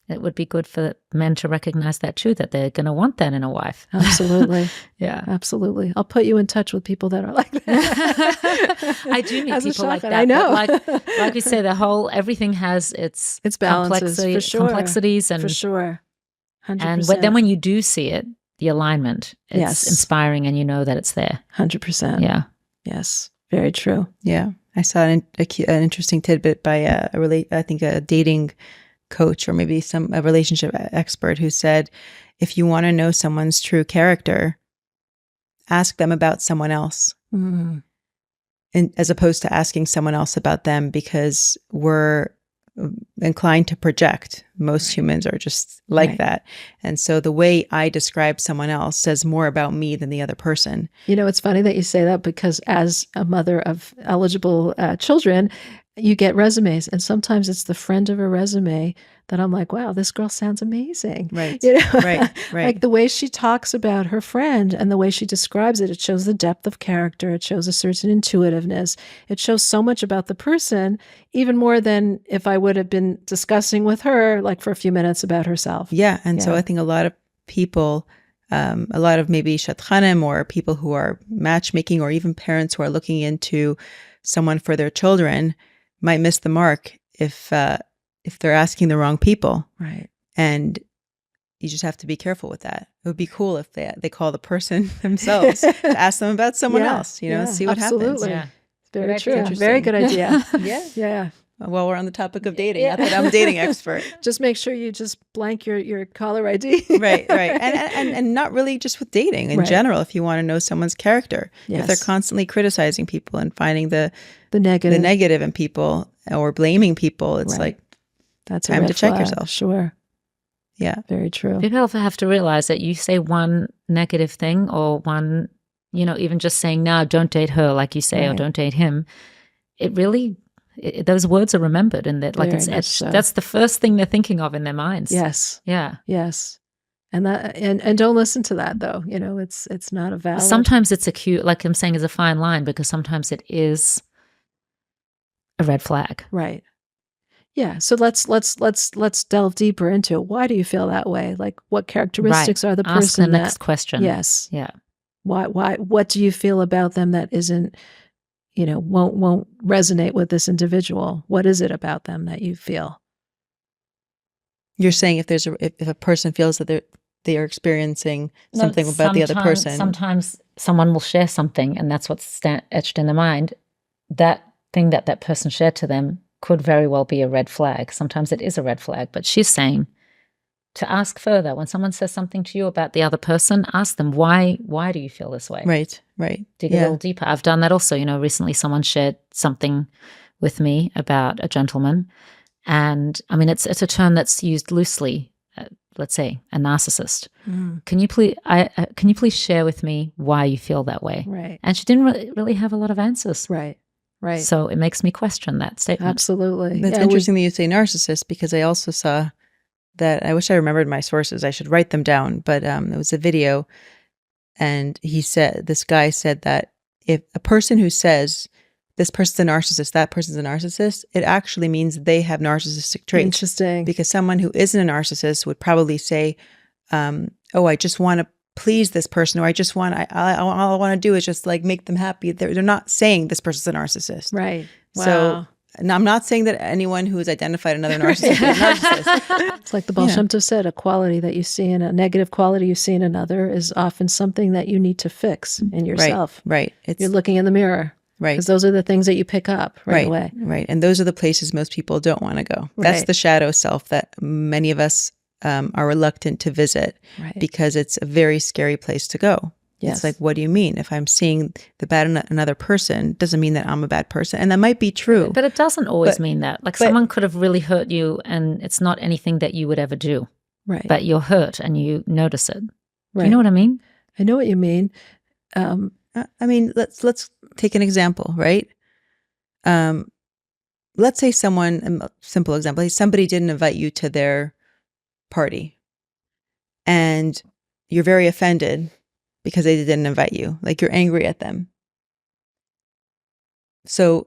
it would be good for men to recognize that too, that they're going to want that in a wife. Absolutely. Yeah. Absolutely. I'll put you in touch with people that are like that. I do meet people like that. I know. Like you say, everything has its balances, for sure. complexities. And, for sure. 100%. And then when you do see it, the alignment, it's inspiring and you know that it's there. 100%. Yeah. Yes. Very true. Yeah. I saw an interesting tidbit by a dating coach or maybe a relationship expert who said, if you want to know someone's true character, ask them about someone else, and as opposed to asking someone else about them, because we're inclined to project. Most humans are just like that. And so the way I describe someone else says more about me than the other person. It's funny that you say that, because as a mother of eligible children, you get resumes, and sometimes it's the friend of a resume that I'm like, wow, this girl sounds amazing. Right. Right. Like the way she talks about her friend and the way she describes it, it shows the depth of character. It shows a certain intuitiveness. It shows so much about the person, even more than if I would have been discussing with her, like for a few minutes, about herself. Yeah. And so I think a lot of people, a lot of maybe shatchanim or people who are matchmaking, or even parents who are looking into someone for their children, might miss the mark if they're asking the wrong people. Right. And you just have to be careful with that. It would be cool if they call the person themselves to ask them about someone else, see what happens. Yeah. Very true. Very good idea. Yeah. Well, we're on the topic of dating. Not that I'm a dating expert. Just make sure you just blank your caller ID. Right. And not really just with dating in general. If you want to know someone's character, if they're constantly criticizing people and finding the negative in people or blaming people, it's like, that's time to check yourself. Sure. Yeah. Very true. People have to realize that you say one negative thing or one, even just saying, no, don't date her, like you say, or don't date him. It really, those words are remembered, and that, like, that's the first thing they're thinking of in their minds. Yes. Yeah. Yes. And that, and don't listen to that, though. It's not a valid. Sometimes it's a cue, like I'm saying, is a fine line, because sometimes it is a red flag. Right. Yeah. So let's delve deeper into it. Why do you feel that way? Like, what characteristics are the Ask the person next that? question. Yes. Yeah. Why? What do you feel about them that isn't, won't resonate with this individual? What is it about them that you feel? You're saying if a person feels that they are experiencing No, something about the other person. Sometimes someone will share something, and that's what's etched in the mind. That thing that person shared to them could very well be a red flag. Sometimes it is a red flag, but she's saying to ask further. When someone says something to you about the other person, ask them, why do you feel this way? Right. Dig a little deeper. I've done that also. Recently someone shared something with me about a gentleman. And I mean, it's a term that's used loosely. Let's say a narcissist. Can you please share with me why you feel that way? Right. And she didn't really have a lot of answers. Right. So it makes me question that statement. Absolutely. That's interesting that you say narcissist, because I also saw that. I wish I remembered my sources. I should write them down. But it was a video, and this guy said that if a person who says this person's a narcissist, that person's a narcissist, it actually means they have narcissistic traits. Interesting. Because someone who isn't a narcissist would probably say, oh, I just want to please this person, or all I want to do is just like make them happy. They're not saying this person's a narcissist. Right. Wow. So, and I'm not saying that anyone who has identified another narcissist is a narcissist. It's like the Baal Shem Tov said, a quality that you see in a negative quality you see in another is often something that you need to fix in yourself. Right. You're looking in the mirror. Right. Because those are the things that you pick up right away. Right. And those are the places most people don't want to go. That's the shadow self that many of us are reluctant to visit, because it's a very scary place to go. Yes. It's like, what do you mean? If I'm seeing the bad in another person, doesn't mean that I'm a bad person. And that might be true. But it doesn't always mean that. Like, someone could have really hurt you, and it's not anything that you would ever do. Right. But you're hurt and you notice it. Right. Do you know what I mean? I know what you mean. I mean, let's take an example, right? Let's say a simple example, somebody didn't invite you to their party, and you're very offended because they didn't invite you. Like, you're angry at them. So,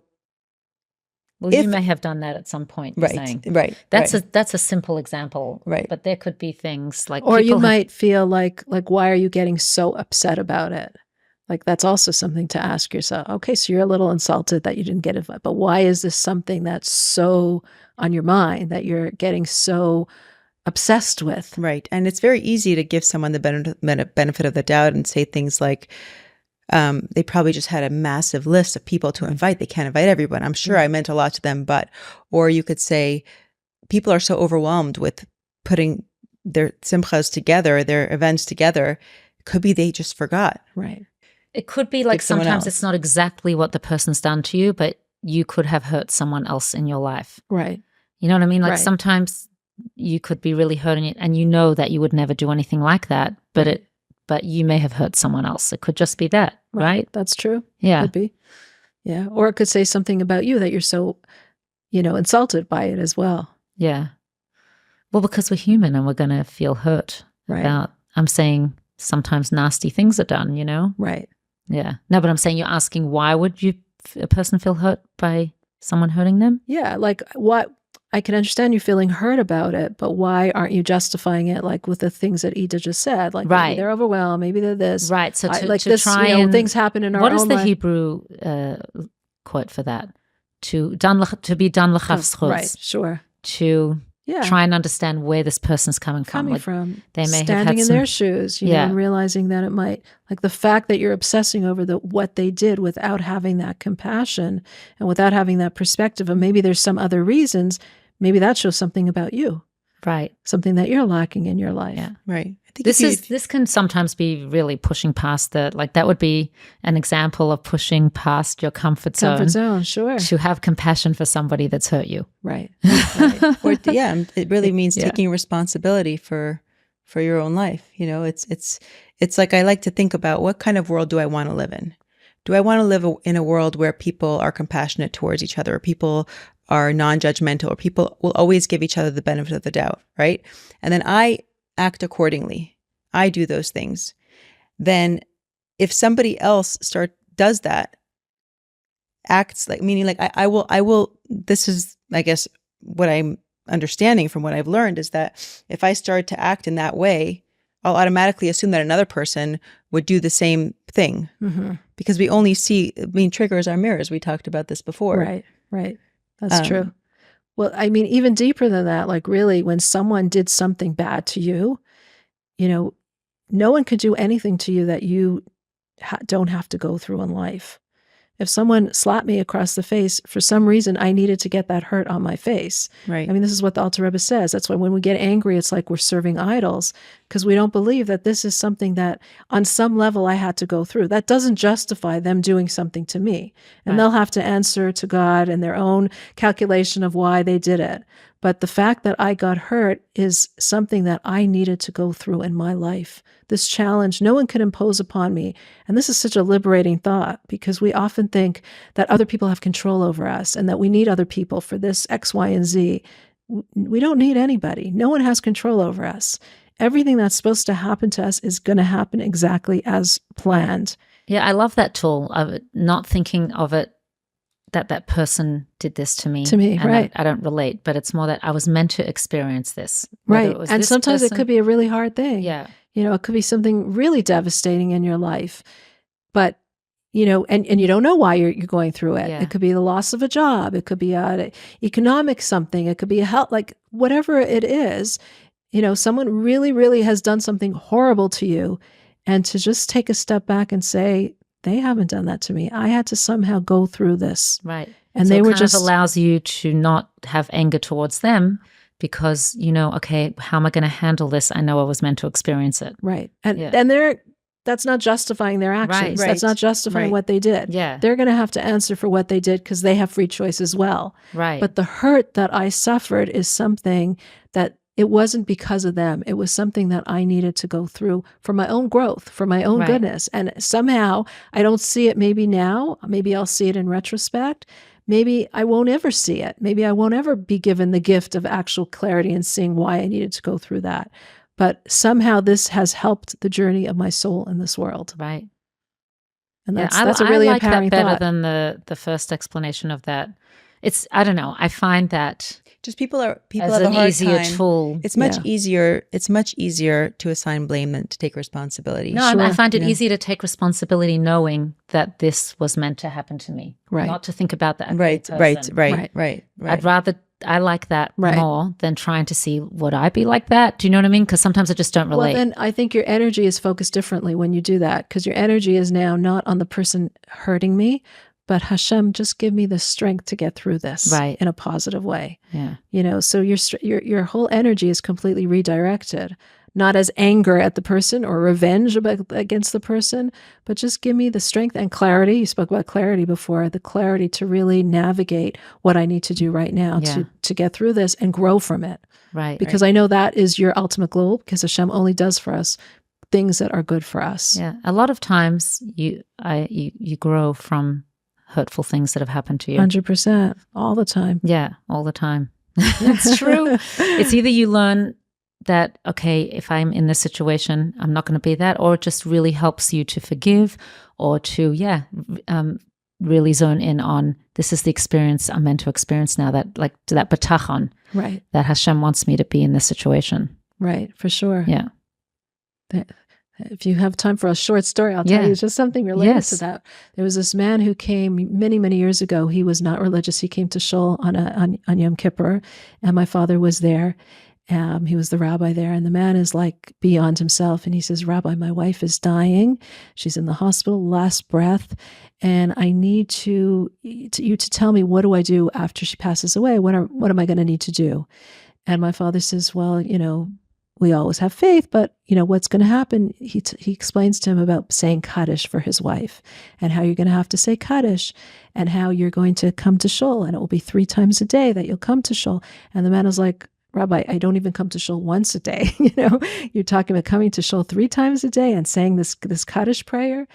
you may have done that at some point. You're saying. Right. That's a simple example. Right. But there could be things like, or you might feel like, why are you getting so upset about it? Like, that's also something to ask yourself. Okay, so you're a little insulted that you didn't get invited, but why is this something that's so on your mind that you're getting so obsessed with? Right. And it's very easy to give someone the benefit of the doubt and say things like, they probably just had a massive list of people to invite. They can't invite everyone. I'm sure I meant a lot to them, or you could say, people are so overwhelmed with putting their simchas together, their events together. It could be they just forgot. Right. It could be like sometimes it's not exactly what the person's done to you, but you could have hurt someone else in your life. Right. You know what I mean? Like, sometimes you could be really hurting it, and you know that you would never do anything like that, but you may have hurt someone else. It could just be that, right? That's true. Yeah. Could be. Yeah. Or it could say something about you that you're so, insulted by it as well. Yeah. Well, because we're human and we're going to feel hurt about, I'm saying sometimes nasty things are done, Right. Yeah. No, but I'm saying you're asking, why would a person feel hurt by someone hurting them? Yeah. Like, what? I can understand you feeling hurt about it, but why aren't you justifying it, like with the things that Eda just said? Like, maybe they're overwhelmed, maybe they're this. Right. So to this, try and things happen in our own life. What is the Hebrew quote for that? To be done l'chavschutz. Right. Sure. To try and understand where this person's coming from. They may standing have had in their shoes, and realizing that it might, like the fact that you're obsessing over what they did without having that compassion and without having that perspective, and maybe there's some other reasons. Maybe that shows something about you. Right. Something that you're lacking in your life. Yeah. Right. I think this can sometimes be really pushing past that would be an example of pushing past your comfort zone. Comfort zone, sure. To have compassion for somebody that's hurt you. Right. Or it really means taking responsibility for your own life. It's like, I like to think about, what kind of world do I want to live in? Do I want to live in a world where people are compassionate towards each other, or people are non-judgmental, or people will always give each other the benefit of the doubt, right? And then I act accordingly. I do those things. Then if somebody else does that, acts like, meaning like I will, this is, I guess, what I'm understanding from what I've learned is that if I start to act in that way, I'll automatically assume that another person would do the same thing. Because we only see, triggers are mirrors. We talked about this before. Right. That's true. Well, I mean, even deeper than that, like really when someone did something bad to you, no one could do anything to you that you don't have to go through in life. If someone slapped me across the face, for some reason, I needed to get that hurt on my face. Right. I mean, this is what the Alter Rebbe says. That's why when we get angry, it's like we're serving idols, because we don't believe that this is something that on some level I had to go through. That doesn't justify them doing something to me. And they'll have to answer to God and their own calculation of why they did it. But the fact that I got hurt is something that I needed to go through in my life. This challenge, no one could impose upon me. And this is such a liberating thought, because we often think that other people have control over us and that we need other people for this X, Y, and Z. We don't need anybody. No one has control over us. Everything that's supposed to happen to us is going to happen exactly as planned. Yeah, I love that tool of not thinking of it that person did this to me. And right. I don't relate, but it's more that I was meant to experience this. Right. And sometimes it could be a really hard thing. Yeah. It could be something really devastating in your life. But, and you don't know why you're going through it. Yeah. It could be the loss of a job. It could be an economic something. It could be a health, like whatever it is, someone really, really has done something horrible to you. And to just take a step back and say, they haven't done that to me. I had to somehow go through this. Right. And so they it were kind just of allows you to not have anger towards them, because okay, how am I going to handle this? I know I was meant to experience it. Right. And that's not justifying their actions. Right. That's not justifying what they did. Yeah. They're going to have to answer for what they did because they have free choice as well. Right. But the hurt that I suffered is something that it wasn't because of them. It was something that I needed to go through for my own growth, for my own goodness. And somehow I don't see it maybe now. Maybe I'll see it in retrospect. Maybe I won't ever see it. Maybe I won't ever be given the gift of actual clarity and seeing why I needed to go through that. But somehow this has helped the journey of my soul in this world. Right. And that's a really empowering thought. I like that better than the first explanation of that. It's, I don't know, I find that just people have as a an hard easier time. tool. It's much easier. It's much easier to assign blame than to take responsibility. No, I find it easier to take responsibility knowing that this was meant to happen to me. Right. Not to think about that. Right. I like that more than trying to see, would I be like that? Do you know what I mean? Because sometimes I just don't relate. Well, then I think your energy is focused differently when you do that, because your energy is now not on the person hurting me, but Hashem, just give me the strength to get through this in a positive way. Yeah. So your whole energy is completely redirected, not as anger at the person or revenge against the person, but just give me the strength and clarity. You spoke about clarity before, the clarity to really navigate what I need to do right now to get through this and grow from it. Right. Because I know that is your ultimate goal, because Hashem only does for us things that are good for us. Yeah. A lot of times you grow from hurtful things that have happened to you. 100%. All the time. Yeah, all the time. That's true. It's either you learn that, okay, if I'm in this situation, I'm not going to be that, or it just really helps you to forgive or to, really zone in on, this is the experience I'm meant to experience now, that batachon, right, that Hashem wants me to be in this situation. Right, for sure. Yeah. If you have time for a short story, I'll tell you just something related to that. There was this man who came many, many years ago. He was not religious. He came to Shul on Yom Kippur, and my father was there. He was the rabbi there, and the man is like beyond himself. And he says, "Rabbi, my wife is dying. She's in the hospital, last breath, and I need you to tell me, what do I do after she passes away? What am I going to need to do?" And my father says, "Well, we always have faith, but what's going to happen?" He explains to him about saying Kaddish for his wife, and how you're going to have to say Kaddish, and how you're going to come to Shul, and it will be 3 times a day that you'll come to Shul. And the man is like, "Rabbi, I don't even come to Shul once a day." You're talking about coming to Shul 3 times a day and saying this Kaddish prayer.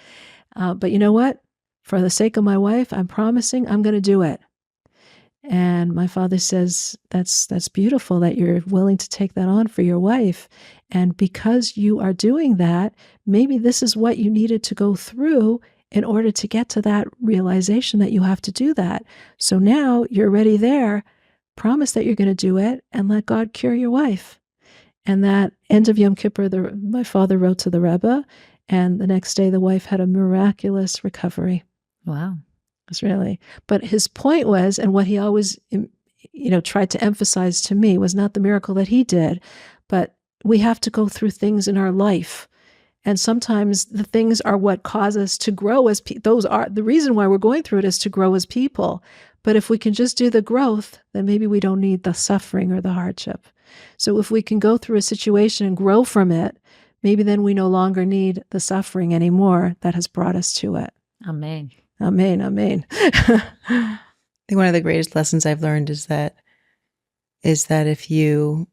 But you know what? For the sake of my wife, I'm promising I'm going to do it. And my father says, that's beautiful that you're willing to take that on for your wife. And because you are doing that, maybe this is what you needed to go through in order to get to that realization that you have to do that. So now you're already there, promise that you're going to do it and let God cure your wife. And that end of Yom Kippur, my father wrote to the Rebbe, and the next day the wife had a miraculous recovery. Wow. It's really, but his point was, and what he always, tried to emphasize to me was not the miracle that he did, but we have to go through things in our life. And sometimes the things are what cause us to grow as those are the reason why we're going through it, is to grow as people. But if we can just do the growth, then maybe we don't need the suffering or the hardship. So if we can go through a situation and grow from it, maybe then we no longer need the suffering anymore that has brought us to it. Amen. Amen. Amen. I think one of the greatest lessons I've learned is that if you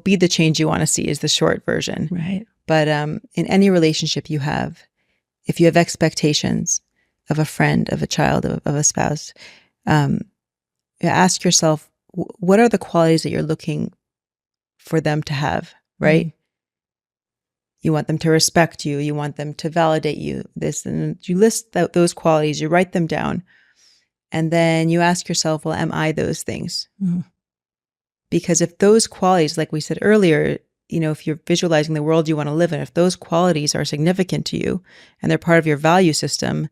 be the change you want to see is the short version. Right. But in any relationship you have, if you have expectations of a friend, of a child, of a spouse, ask yourself, what are the qualities that you're looking for them to have, right? Mm-hmm. You want them to respect you. You want them to validate you. And you list those qualities. You write them down. And then you ask yourself, well, am I those things? Mm-hmm. Because if those qualities, like we said earlier, if you're visualizing the world you want to live in, if those qualities are significant to you and they're part of your value system,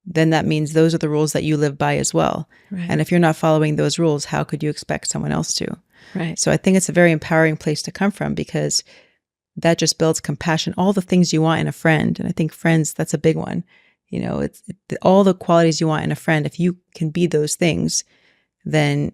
then that means those are the rules that you live by as well. Right. And if you're not following those rules, how could you expect someone else to? Right. So I think it's a very empowering place to come from, because that just builds compassion, all the things you want in a friend. And I think friends, that's a big one. It's all the qualities you want in a friend. If you can be those things, then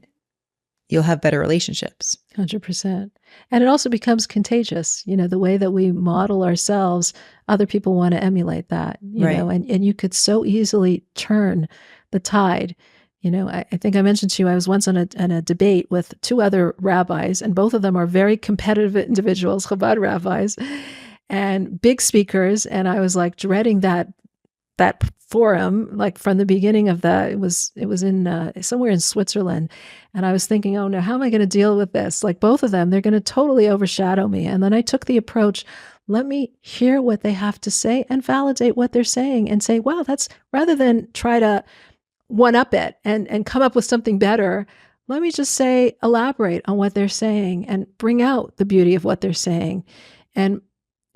you'll have better relationships. 100%. And it also becomes contagious. The way that we model ourselves, other people want to emulate that, right. And you could so easily turn the tide. I think I mentioned to you, I was once on a debate with two other rabbis, and both of them are very competitive individuals, Chabad rabbis, and big speakers. And I was like dreading that forum, like from the beginning of that. It was in somewhere in Switzerland. And I was thinking, oh no, how am I going to deal with this? Like both of them, they're going to totally overshadow me. And then I took the approach, let me hear what they have to say and validate what they're saying and say, wow, that's, rather than try to one up it and come up with something better, let me just say, elaborate on what they're saying and bring out the beauty of what they're saying. And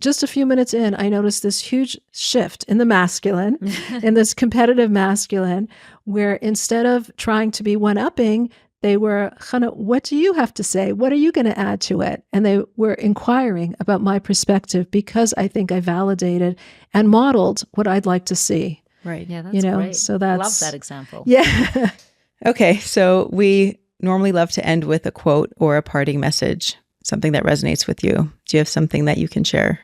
just a few minutes in, I noticed this huge shift in the masculine, in this competitive masculine, where instead of trying to be one-upping, they were, Chana, what do you have to say? What are you going to add to it? And they were inquiring about my perspective, because I think I validated and modeled what I'd like to see. Right. Yeah, that's great. So that's, love that example. Yeah. Okay. So we normally love to end with a quote or a parting message, something that resonates with you. Do you have something that you can share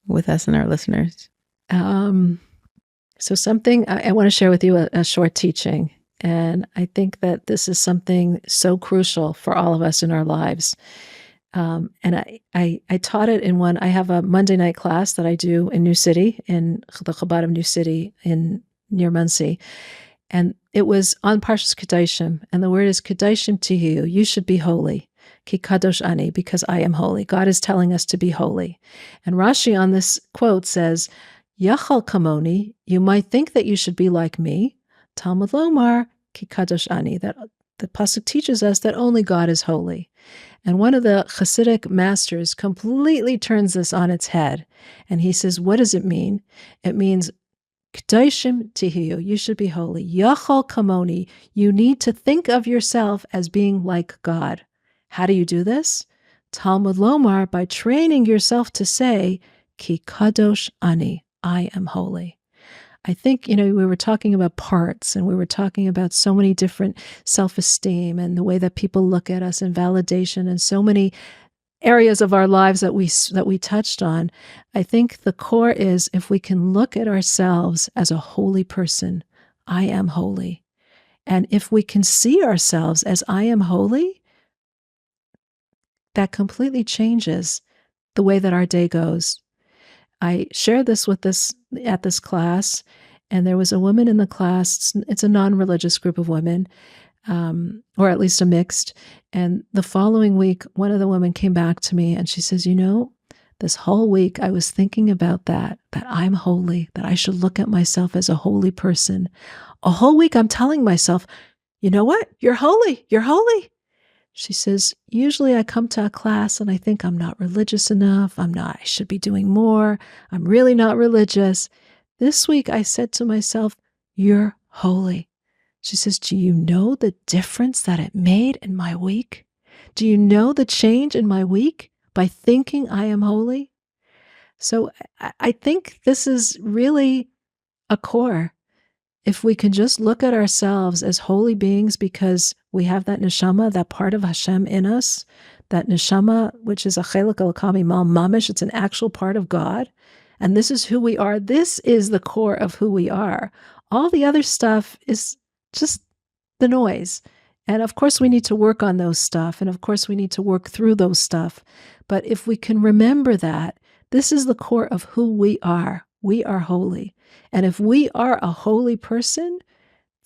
with us and our listeners? So something I want to share with you, a short teaching. And I think that this is something so crucial for all of us in our lives. And I taught it in I have a Monday night class that I do in New City, in the Chabad of New City near Muncie. And it was on Parshas Kedoshim. And the word is Kedoshim Tihiyu. You should be holy. Ki kadosh ani, because I am holy. God is telling us to be holy. And Rashi on this quote says, Yachal kamoni, you might think that you should be like me. Talmud lomar, ki kadosh ani, that the pasuk teaches us that only God is holy. And one of the Hasidic masters completely turns this on its head. And he says, what does it mean? It means, Kedoshim tihiyu, you should be holy. Yachal kamoni, you need to think of yourself as being like God. How do you do this? Talmud lomar, by training yourself to say, Ki kadosh ani, I am holy. I think, we were talking about parts, and we were talking about so many different self-esteem and the way that people look at us and validation and so many areas of our lives that we touched on. I think the core is, if we can look at ourselves as a holy person, I am holy. And if we can see ourselves as I am holy, that completely changes the way that our day goes. I shared this at this class, and there was a woman in the class. It's a non-religious group of women, or at least a mixed. And the following week, one of the women came back to me and she says, this whole week I was thinking about that I'm holy, that I should look at myself as a holy person. A whole week I'm telling myself, you know what? You're holy. You're holy. She says, usually I come to a class and I think I'm not religious enough. I should be doing more. I'm really not religious. This week I said to myself, you're holy. She says, do you know the difference that it made in my week? Do you know the change in my week by thinking I am holy? So I think this is really a core. If we can just look at ourselves as holy beings because we have that neshama, that part of Hashem in us, that neshama, which is a chelik elokami mal mamish, it's an actual part of God, and this is who we are. This is the core of who we are. All the other stuff is just the noise. And of course, we need to work on those stuff. And of course, we need to work through those stuff. But if we can remember that, this is the core of who we are. We are holy. And if we are a holy person,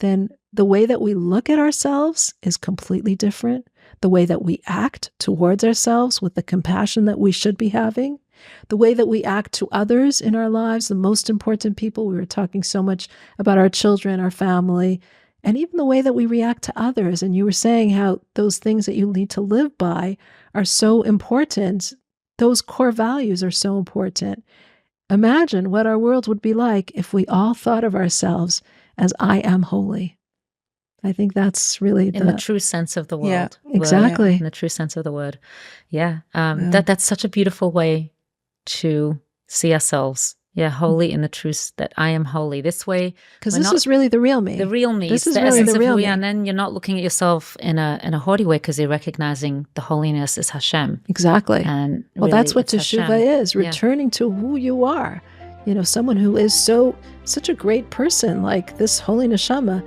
then the way that we look at ourselves is completely different. The way that we act towards ourselves with the compassion that we should be having, the way that we act to others in our lives, the most important people. We were talking so much about our children, our family, and even the way that we react to others. And you were saying how those things that you need to live by are so important. Those core values are so important. Imagine what our world would be like if we all thought of ourselves as I am holy. I think that's really in the true sense of the word. Yeah, exactly. In the true sense of the word. Yeah. That's such a beautiful way to see ourselves. Yeah, holy in the truth that I am holy. This way, because this is really the real me. The real me. This is the really essence the of real who we me. are. And then you're not looking at yourself in a haughty way because you're recognizing the holiness is Hashem. Exactly. And well, really, that's what it's teshuva Hashem. is, returning to who you are. You know, someone who is such a great person, like this holy neshama.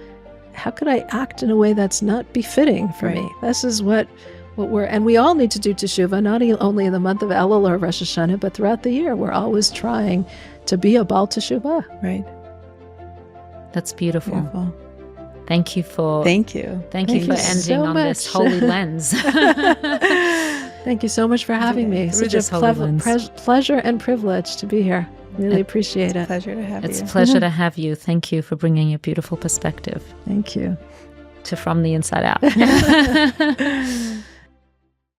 How could I act in a way that's not befitting for me? This is what we're, and we all need to do teshuva, not only in the month of Elul or Rosh Hashanah, but throughout the year. We're always trying to be a Baal Teshuvah. Right. That's beautiful. Beautiful. Thank you for Thank you for ending so on this much. holy lens. Thank you so much for having me. Through Such this a holy lens. pleasure and privilege to be here. Really appreciate it. Pleasure to have you. It's a pleasure to have you. Thank you for bringing your beautiful perspective Thank you. to From the Inside Out.